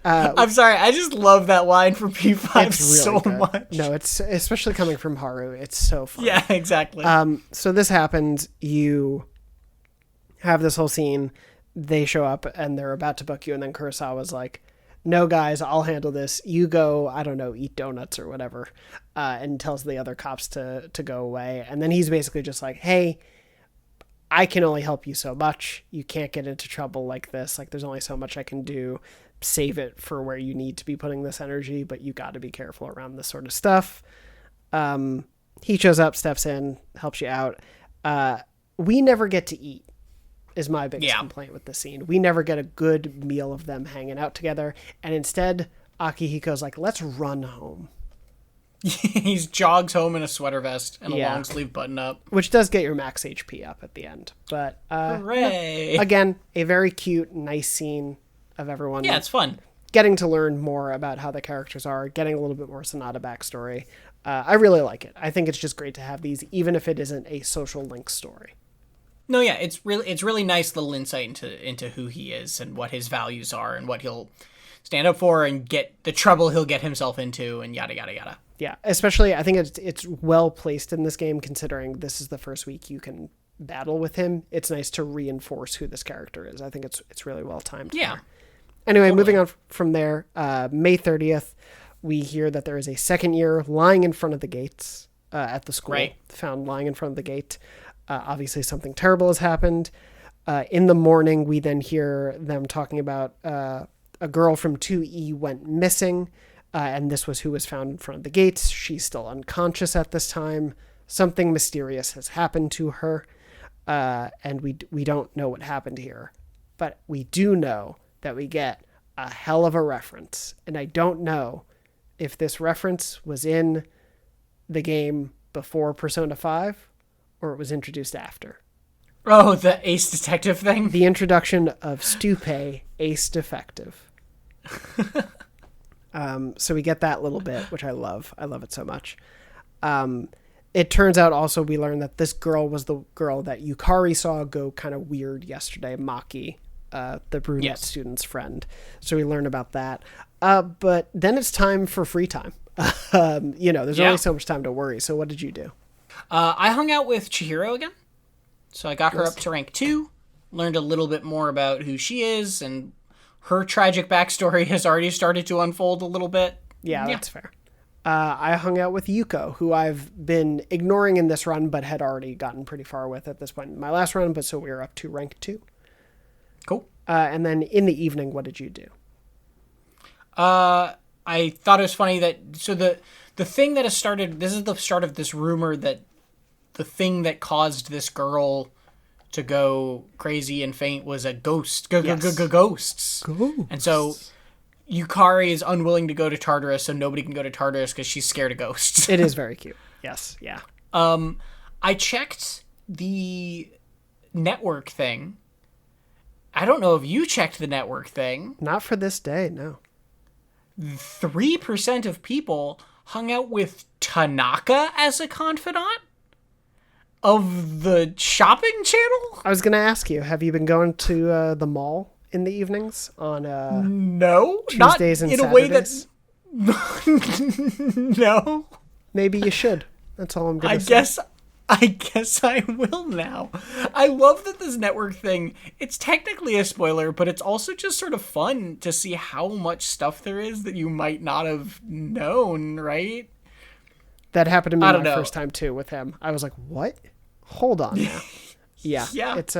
I'm sorry, I just love that line from P5 really so good. Much.
No, it's especially coming from Haru. It's so fun.
Yeah, exactly.
So this happens. You have this whole scene. They show up and they're about to book you, and then Kurosawa's like, no, guys, I'll handle this. You go, I don't know, eat donuts or whatever, and tells the other cops to go away. And then he's basically just like, hey, I can only help you so much. You can't get into trouble like this. Like, there's only so much I can do. Save it for where you need to be putting this energy, but you got to be careful around this sort of stuff. He shows up, steps in, helps you out. We never get to eat, is my biggest complaint with the scene. We never get a good meal of them hanging out together, and instead Akihiko's like, let's run home.
He jogs home in a sweater vest and a long sleeve button up,
which does get your max HP up at the end. But
hooray!
Again, a very cute, nice scene of everyone.
Yeah, it's fun.
Getting to learn more about how the characters are, getting a little bit more Sonata backstory. I really like it. I think it's just great to have these, even if it isn't a social link story.
No, yeah, it's really nice little insight into who he is and what his values are and what he'll stand up for and get the trouble he'll get himself into and yada yada yada.
Yeah, especially I think it's well placed in this game, considering this is the first week you can battle with him. It's nice to reinforce who this character is. I think it's really well timed.
Yeah.
There. Anyway,
Totally.
moving on from there, May 30th, we hear that there is a second year lying in front of the gates at the school.
Right.
Found lying in front of the gate. Obviously, something terrible has happened. In the morning, we then hear them talking about a girl from 2E went missing, and this was who was found in front of the gates. She's still unconscious at this time. Something mysterious has happened to her, and we don't know what happened here. But we do know that we get a hell of a reference, and I don't know if this reference was in the game before Persona 5 or it was introduced after.
Oh, the Ace Detective thing?
The introduction of Stupe, Ace Defective. So we get that little bit, which I love. I love it so much. It turns out also we learned that this girl was the girl that Yukari saw go kind of weird yesterday, Maki, the brunette student's friend. So we learn about that. But then it's time for free time. There's only so much time to worry. So what did you do?
I hung out with Chihiro again. So I got her up to rank 2, learned a little bit more about who she is, and her tragic backstory has already started to unfold a little bit.
Yeah, that's fair. I hung out with Yuko, who I've been ignoring in this run, but had already gotten pretty far with at this point in my last run, but so we were up to rank 2.
Cool.
And then in the evening, what did you do?
I thought it was funny that, so the thing that has started, this is the start of this rumor that the thing that caused this girl to go crazy and faint was a ghost. Ghosts. And so Yukari is unwilling to go to Tartarus, so nobody can go to Tartarus because she's scared of ghosts.
It is very cute. Yes. Yeah.
I checked the network thing. I don't know if you checked the network thing.
Not for this day, no.
3% of people hung out with Tanaka as a confidant of the shopping channel?
I was going to ask you, have you been going to the mall in the evenings on
no,
Tuesdays and
in
Saturdays?
A way that no.
Maybe you should. That's all I'm going to say.
I guess I will now. I love that this network thing, it's technically a spoiler, but it's also just sort of fun to see how much stuff there is that you might not have known, right?
That happened to me my first time too with him. I was like, what? Hold on now. Yeah. It's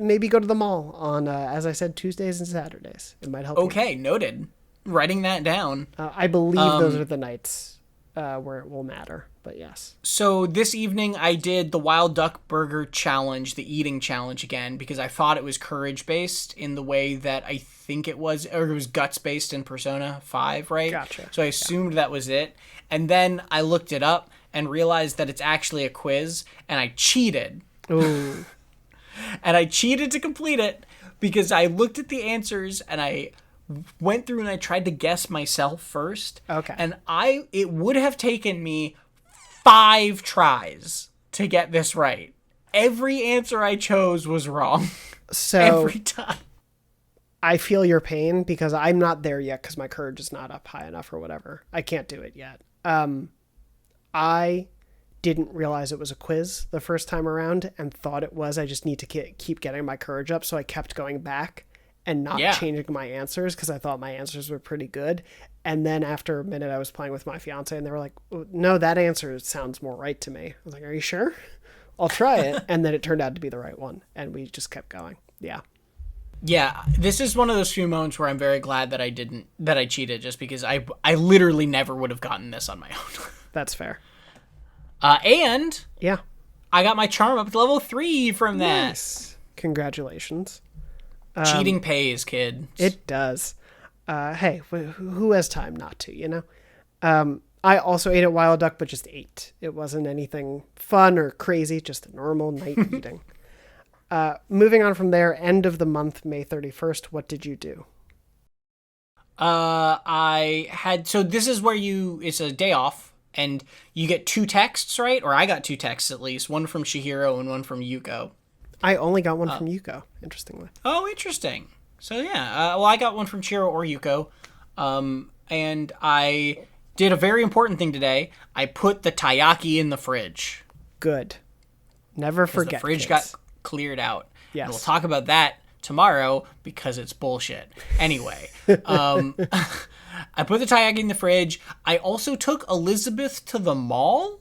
maybe go to the mall on, as I said, Tuesdays and Saturdays. It might help.
Okay, noted. Writing that down.
I believe those are the nights where it will matter. But yes.
So this evening I did the Wild Duck Burger Challenge, the eating challenge again, because I thought it was courage-based in the way that I think it was, or it was guts-based in Persona 5, right?
Gotcha.
So I assumed that was it. And then I looked it up and realized that it's actually a quiz, and I cheated.
Ooh.
And I cheated to complete it because I looked at the answers and I went through and I tried to guess myself first.
Okay.
And it would have taken me 5 tries to get this right. Every answer I chose was wrong.
So
every time.
I feel your pain because I'm not there yet because my courage is not up high enough or whatever. I can't do it yet. I didn't realize it was a quiz the first time around and thought it was. I just need to keep getting my courage up. So I kept going back and not changing my answers because I thought my answers were pretty good. And then after a minute, I was playing with my fiance and they were like, no, that answer sounds more right to me. I was like, are you sure? I'll try it. And then it turned out to be the right one. And we just kept going. Yeah.
Yeah, this is one of those few moments where I'm very glad that I cheated just because I literally never would have gotten this on my own.
That's fair.
And
yeah,
I got my charm up to level 3 from that.
Nice. Congratulations.
Cheating pays, kid.
It does. Hey, who has time not to, you know? I also ate at Wild Duck, but just ate. It wasn't anything fun or crazy, just a normal night eating. Moving on from there, end of the month, May 31st, what did you do?
So this is where it's a day off, and you get 2 texts, right? Or I got 2 texts at least, one from Chihiro and one from Yuko.
I only got one from Yuko, interestingly.
Oh, interesting. So yeah, I got one from Chihiro or Yuko, and I did a very important thing today. I put the taiyaki in the fridge.
Good. Never forget.
The fridge got cleared out.
Yes.
And we'll talk about that tomorrow because it's bullshit. Anyway, I put the taiyaki in the fridge. I also took Elizabeth to the mall.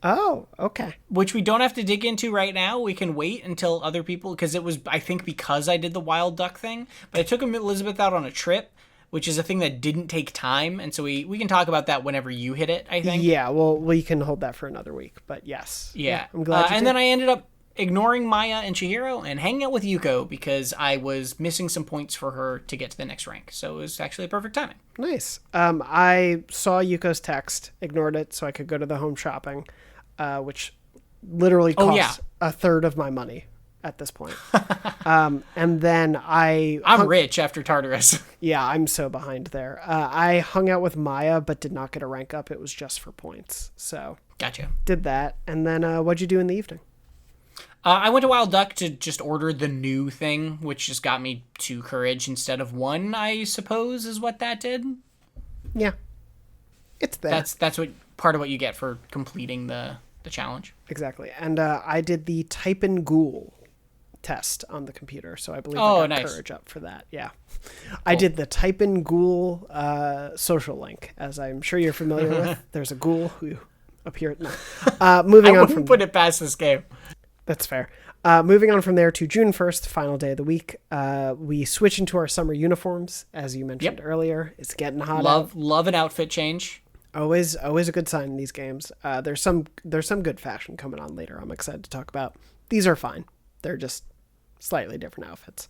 Oh, okay.
Which we don't have to dig into right now. We can wait until other people, because it was, I think, because I did the wild duck thing. But I took Elizabeth out on a trip, which is a thing that didn't take time. And so we can talk about that whenever you hit it, I think.
Yeah, well, we can hold that for another week. But yes.
Yeah.
I'm glad you
and
did.
then I ended up ignoring Maya and Chihiro and hanging out with Yuko because I was missing some points for her to get to the next rank. So it was actually a perfect timing.
Nice. I saw Yuko's text, ignored it so I could go to the home shopping, which literally cost a third of my money at this point. And then
I'm rich after Tartarus.
Yeah, I'm so behind there. I hung out with Maya, but did not get a rank up. It was just for points. So
gotcha.
Did that. And then what'd you do in the evening?
I went to Wild Duck to just order the new thing, which just got me 2 courage instead of 1, I suppose, is what that did.
Yeah. It's there.
That's what part of what you get for completing the challenge.
Exactly. And I did the type in ghoul test on the computer, so I believe I got courage up for that. Yeah. Cool. I did the type in ghoul social link, as I'm sure you're familiar with. There's a ghoul who appeared. No. Moving on from
put it past this game.
That's fair. Moving on from there to June 1st, final day of the week. We switch into our summer uniforms, as you mentioned earlier. It's getting hot out.
Love an outfit change.
Always a good sign in these games. There's some good fashion coming on later. I'm excited to talk about. These are fine. They're just slightly different outfits.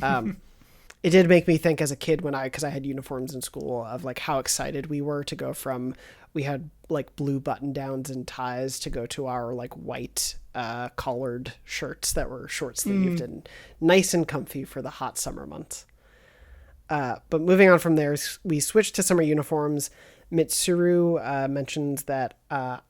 It did make me think as a kid because I had uniforms in school of like how excited we were to go from, we had like blue button downs and ties to go to our like white collared shirts that were short sleeved and nice and comfy for the hot summer months. But moving on from there, we switched to summer uniforms. Mitsuru mentions that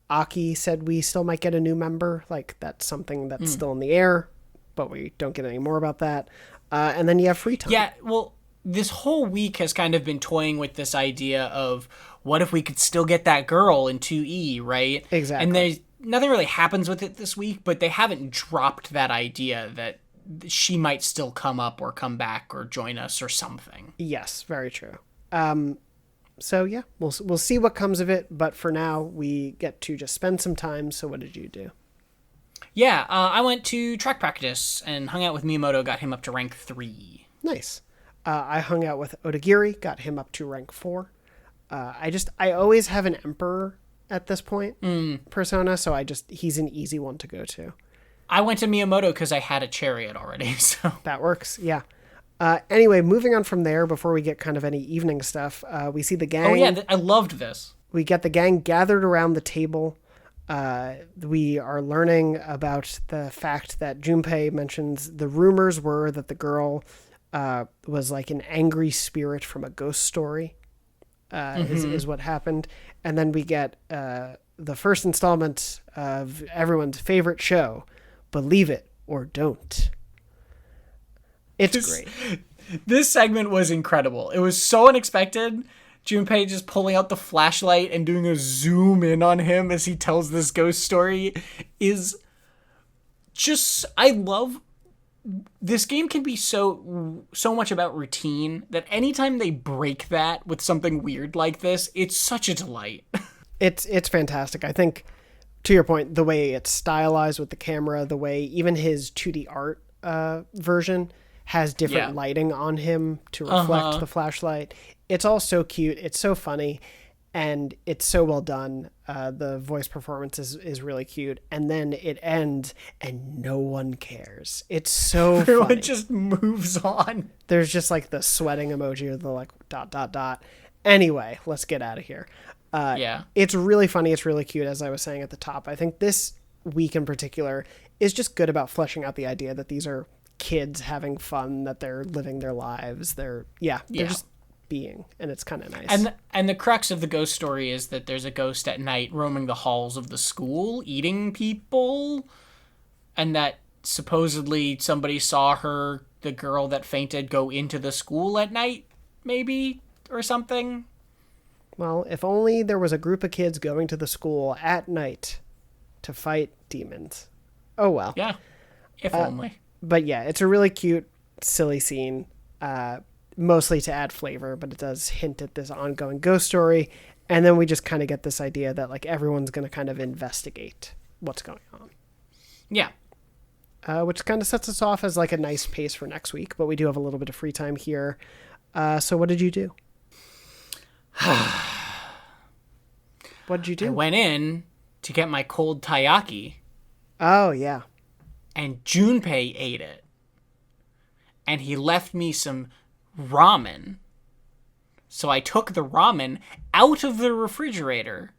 Aki said we still might get a new member. Like that's something that's still in the air, but we don't get any more about that. And then you have free time.
Yeah, well, this whole week has kind of been toying with this idea of what if we could still get that girl in 2E, right?
Exactly.
And there's nothing really happens with it this week, but they haven't dropped that idea that she might still come up or come back or join us or something.
Yes, very true. So yeah, we'll see what comes of it. But for now, we get to just spend some time. So what did you do?
Yeah, I went to track practice and hung out with Miyamoto, got him up to rank 3.
Nice. I hung out with Odagiri, got him up to rank 4. I always have an emperor at this point, persona, so he's an easy one to go to.
I went to Miyamoto because I had a chariot already, so.
That works, yeah. Anyway, moving on from there, before we get kind of any evening stuff, we see the gang.
Oh yeah, I loved this.
We get the gang gathered around the table. We are learning about the fact that Junpei mentions the rumors were that the girl was like an angry spirit from a ghost story, is what happened. And then we get the first installment of everyone's favorite show, Believe It or Don't. It's great.
This segment was incredible. It was so unexpected. Junpei just pulling out the flashlight and doing a zoom in on him as he tells this ghost story is just, I love, this game can be so much about routine that anytime they break that with something weird like this, it's such a delight.
It's fantastic. I think, to your point, the way it's stylized with the camera, the way even his 2D art version has different lighting on him to reflect the flashlight. It's all so cute. It's so funny. And it's so well done. The voice performance is really cute. And then it ends and no one cares. It's so
Everyone
funny.
just moves on.
There's just like the sweating emoji or the like ... Anyway, let's get out of here. It's really funny. It's really cute, as I was saying at the top. I think this week in particular is just good about fleshing out the idea that these are kids having fun, that they're living their lives. They're just being, and it's kind of nice.
And the crux of the ghost story is that there's a ghost at night roaming the halls of the school, eating people, and that supposedly somebody saw her, the girl that fainted, go into the school at night, maybe, or something.
Well, if only there was a group of kids going to the school at night to fight demons. Oh well.
Yeah, if only.
But yeah, it's a really cute silly scene, mostly to add flavor, but it does hint at this ongoing ghost story. And then we just kind of get this idea that like everyone's going to kind of investigate what's going on.
Yeah.
Which kind of sets us off as like a nice pace for next week, but we do have a little bit of free time here. So what did you do? What did you do?
I went in to get my cold taiyaki.
Oh, yeah.
And Junpei ate it. And he left me some ramen. So I took the ramen out of the refrigerator.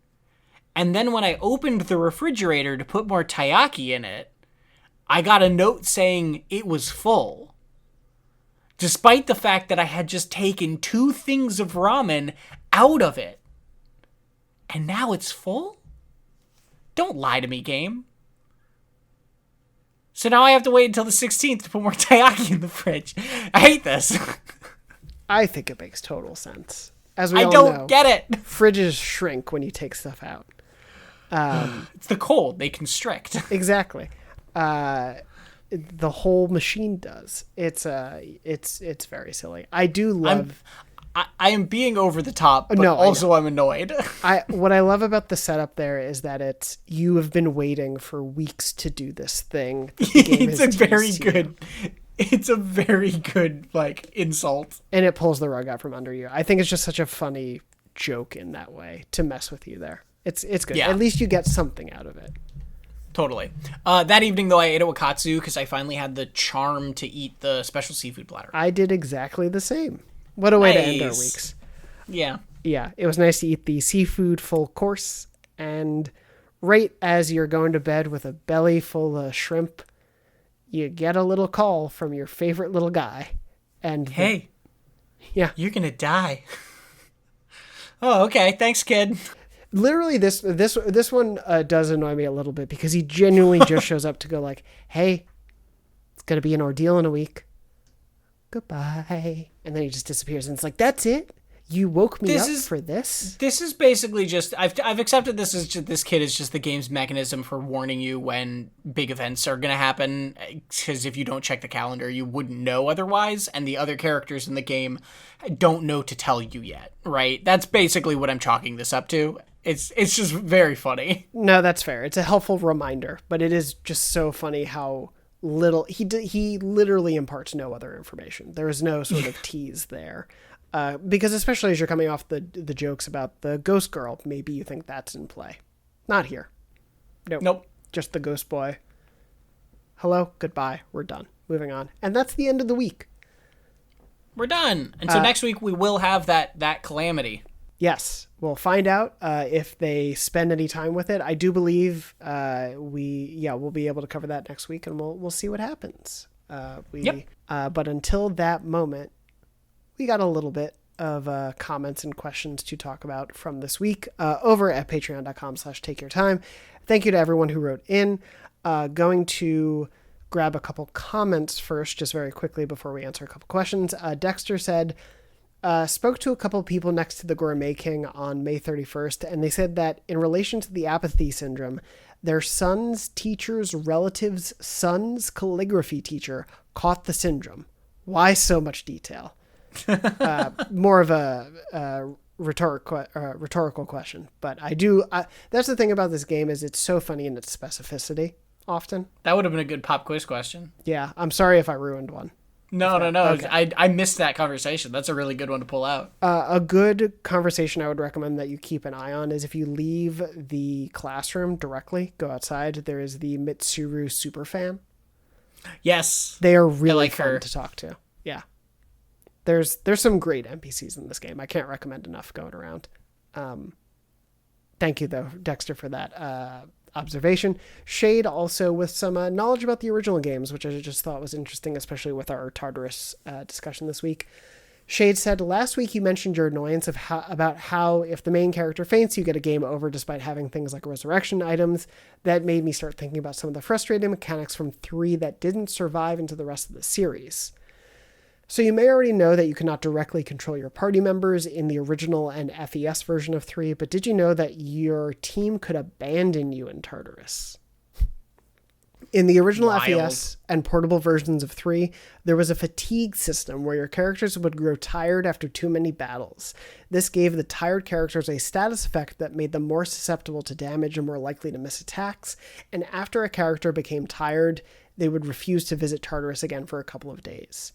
And then when I opened the refrigerator to put more taiyaki in it, I got a note saying it was full. Despite the fact that I had just taken 2 things of ramen out of it. And now it's full? Don't lie to me, game. So now I have to wait until the 16th to put more taiyaki in the fridge. I hate this.
I think it makes total sense. As we
I
all
don't
know,
get it.
fridges shrink when you take stuff out.
It's the cold. They constrict.
Exactly. The whole machine does. It's very silly. I do love...
I am being over the top, but
no,
also I'm annoyed.
What I love about the setup there is that you have been waiting for weeks to do this thing.
It's a very good like insult.
And it pulls the rug out from under you. I think it's just such a funny joke in that way to mess with you there. It's good.
Yeah.
At least you get something out of it.
Totally. That evening, though, I ate at Wakatsu because I finally had the charm to eat the special seafood platter.
I did exactly the same. What a way to end our weeks.
Yeah.
Yeah, it was nice to eat the seafood full course, and right as you're going to bed with a belly full of shrimp, you get a little call from your favorite little guy. And
hey,
yeah,
you're gonna die. Oh, okay. Thanks, kid.
Literally, this one does annoy me a little bit because he genuinely just shows up to go like, "Hey, it's gonna be an ordeal in a week. Goodbye," and then he just disappears, and it's like, "That's it? You woke me up for this?"
This is basically just I've accepted this as just, this kid is just the game's mechanism for warning you when big events are gonna happen. Because if you don't check the calendar, you wouldn't know otherwise, and the other characters in the game don't know to tell you yet. Right? That's basically what I'm chalking this up to. It's just very funny.
No, that's fair. It's a helpful reminder, but it is just so funny how little he literally imparts no other information. There is no sort of tease there. Because especially as you're coming off the jokes about the ghost girl, maybe you think that's in play. Not here. Nope. Just the ghost boy. Hello, goodbye, we're done. Moving on. And that's the end of the week.
We're done. And so next week we will have that calamity.
Yes. We'll find out if they spend any time with it. I do believe we'll be able to cover that next week, and we'll see what happens. But until that moment, we got a little bit of comments and questions to talk about from this week over at patreon.com/takeyourtime. Thank you to everyone who wrote in. Going to grab a couple comments first, just very quickly before we answer a couple questions. Dexter said, spoke to a couple people next to the Gourmet King on May 31st, and they said that in relation to the apathy syndrome, their son's teacher's relative's son's calligraphy teacher caught the syndrome. Why so much detail? More of a rhetorical question, but that's the thing about this game is it's so funny in its specificity often.
That would have been a good pop quiz question.
Yeah, I'm sorry if I ruined one.
No.
Okay.
I missed that conversation. That's a really good one to pull out.
A good conversation I would recommend that you keep an eye on is if you leave the classroom directly, go outside, there is the Mitsuru superfan.
Yes.
They are really
fun
her to talk to. Yeah. There's some great NPCs in this game. I can't recommend enough going around. Thank you, though, Dexter, for that observation. Shade also with some knowledge about the original games, which I just thought was interesting, especially with our Tartarus discussion this week. Shade said, last week you mentioned your annoyance about how if the main character faints, you get a game over despite having things like resurrection items. That made me start thinking about some of the frustrating mechanics from 3 that didn't survive into the rest of the series. So you may already know that you cannot directly control your party members in the original and FES version of 3, but did you know that your team could abandon you in Tartarus? In the original
Wild.
FES and portable versions of 3, there was a fatigue system where your characters would grow tired after too many battles. This gave the tired characters a status effect that made them more susceptible to damage and more likely to miss attacks, and after a character became tired, they would refuse to visit Tartarus again for a couple of days.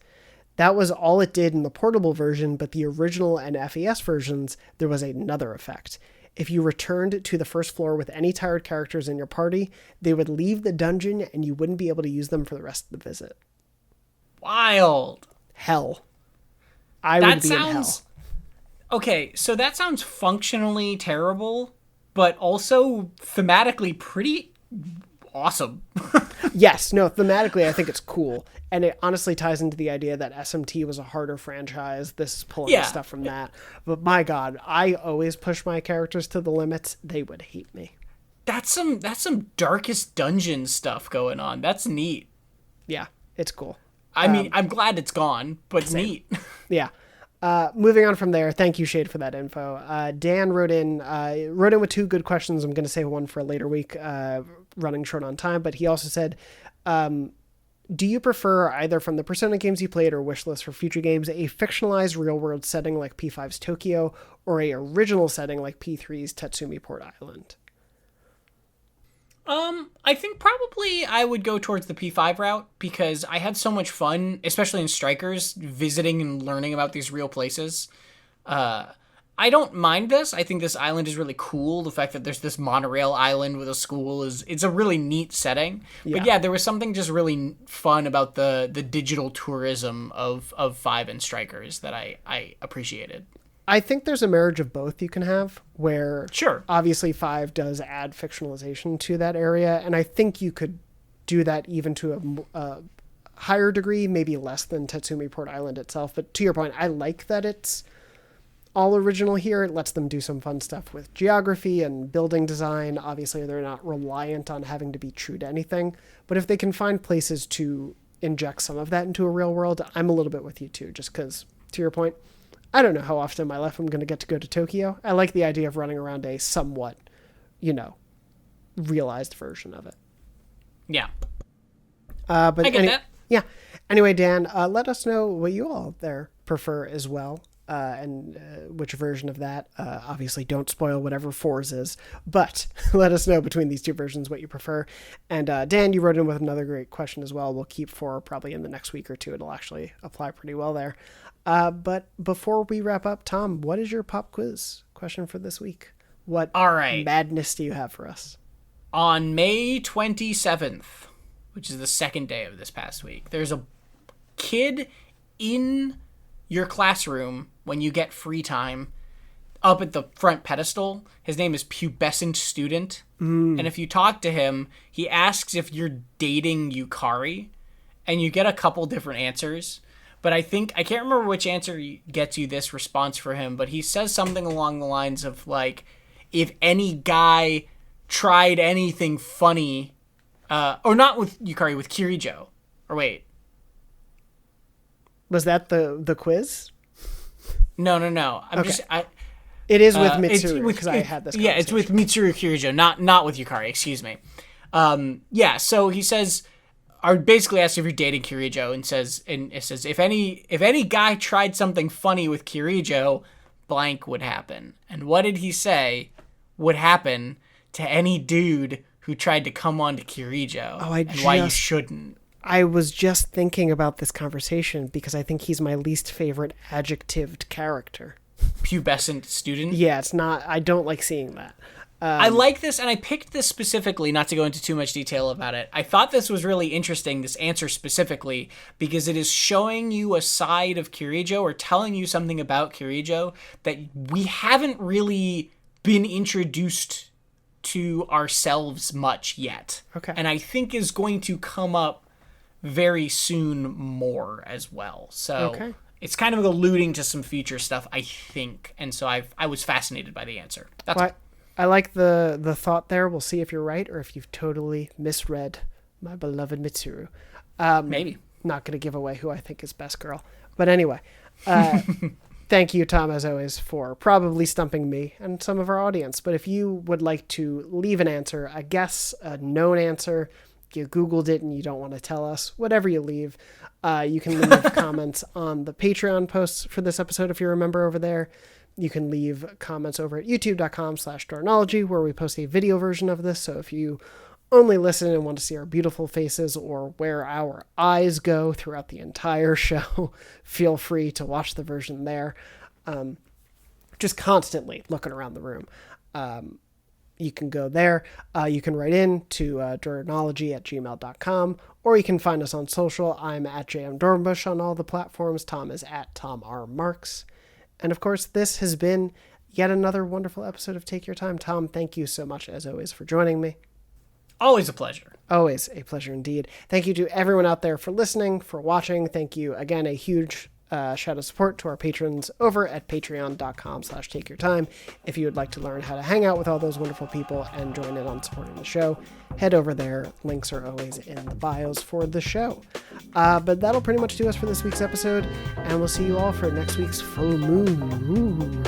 That was all it did in the portable version, but the original and FES versions, there was another effect. If you returned to the first floor with any tired characters in your party, they would leave the dungeon and you wouldn't be able to use them for the rest of the visit.
Wild.
Hell. I would be in hell.
Okay, so that sounds functionally terrible, but also thematically pretty awesome.
Yes, no, thematically I think it's cool. And it honestly ties into the idea that SMT was a harder franchise. This is pulling stuff from that. But my God, I always push my characters to the limits. They would hate me.
That's some Darkest Dungeon stuff going on. That's neat.
Yeah, it's cool.
I mean, I'm glad it's gone, but neat.
Yeah. Moving on from there, thank you, Shade, for that info. Dan wrote in with 2 good questions. I'm going to save one for a later week, running short on time. But he also said, do you prefer, either from the Persona games you played or wishlist for future games, a fictionalized real-world setting like P5's Tokyo, or a original setting like P3's Tatsumi Port Island?
I think probably I would go towards the P5 route because I had so much fun, especially in Strikers, visiting and learning about these real places. I don't mind this. I think this island is really cool. The fact that there's this monorail island with a school it's a really neat setting. Yeah. But yeah, there was something just really fun about the digital tourism of 5 and Strikers that I appreciated.
I think there's a marriage of both you can have, where obviously 5 does add fictionalization to that area, and I think you could do that even to a higher degree, maybe less than Tatsumi Port Island itself. But to your point, I like that it's all original here. It lets them do some fun stuff with geography and building design. Obviously, they're not reliant on having to be true to anything, but if they can find places to inject some of that into a real world, I'm a little bit with you too, just because, to your point, I don't know how often in my life I'm going to get to go to Tokyo. I like the idea of running around a somewhat, realized version of it.
Yeah.
But
I get that.
Yeah. Anyway, Dan, let us know what you all there prefer as well. And which version of that. Obviously, don't spoil whatever 4's is, but let us know between these 2 versions what you prefer. And Dan, you wrote in with another great question as well. We'll keep 4 probably in the next week or 2. It'll actually apply pretty well there. But before we wrap up, Tom, what is your pop quiz question for this week? What madness do you have for us?
On May 27th, which is the second day of this past week, there's a kid in your classroom when you get free time up at the front pedestal. His name is Pubescent Student. And if you talk to him, he asks if you're dating Yukari, and you get a couple different answers. But I can't remember which answer gets you this response for him, but he says something along the lines of, like, if any guy tried anything funny, or not with Yukari, with Kirijo. Or wait.
Was that the quiz?
No.
It is with Mitsuru, because I had this conversation.
Yeah, it's with Mitsuru Kirijo, not with Yukari, excuse me. So he says, I basically asked if you're dating Kirijo, and it says if any guy tried something funny with Kirijo, blank would happen. And what did he say would happen to any dude who tried to come on to Kirijo? Why you shouldn't?
I was just thinking about this conversation because I think he's my least favorite adjectived character.
Pubescent Student?
Yeah, it's not. I don't like seeing that.
I like this, and I picked this specifically, not to go into too much detail about it. I thought this was really interesting, this answer specifically, because it is showing you a side of Kirijo, or telling you something about Kirijo that we haven't really been introduced to ourselves much yet.
Okay.
And I think is going to come up very soon more as well. So it's kind of alluding to some future stuff, I think. And so I was fascinated by the answer. That's all.
I like the thought there. We'll see if you're right or if you've totally misread my beloved Mitsuru.
Maybe.
Not going to give away who I think is best girl. But anyway, thank you, Tom, as always, for probably stumping me and some of our audience. But if you would like to leave an answer, a guess, a known answer, you Googled it and you don't want to tell us, whatever you leave. You can leave comments on the Patreon posts for this episode if you're a member over there. You can leave comments over at youtube.com/Dornology, where we post a video version of this. So if you only listen and want to see our beautiful faces or where our eyes go throughout the entire show, feel free to watch the version there. Just constantly looking around the room. You can go there. You can write in to dornology@gmail.com, or you can find us on social. I'm at JM Dornbush on all the platforms. Tom is at Tom R. Marks. And of course, this has been yet another wonderful episode of Take Your Time. Tom, thank you so much, as always, for joining me.
Always a pleasure.
Always a pleasure indeed. Thank you to everyone out there for listening, for watching. Thank you again, a huge shout of support to our patrons over at patreon.com/takeyourtime. If you would like to learn how to hang out with all those wonderful people and join in on supporting the show, head over there. Links are always in the bios for the show. But that'll pretty much do us for this week's episode, and we'll see you all for next week's full moon. Ooh.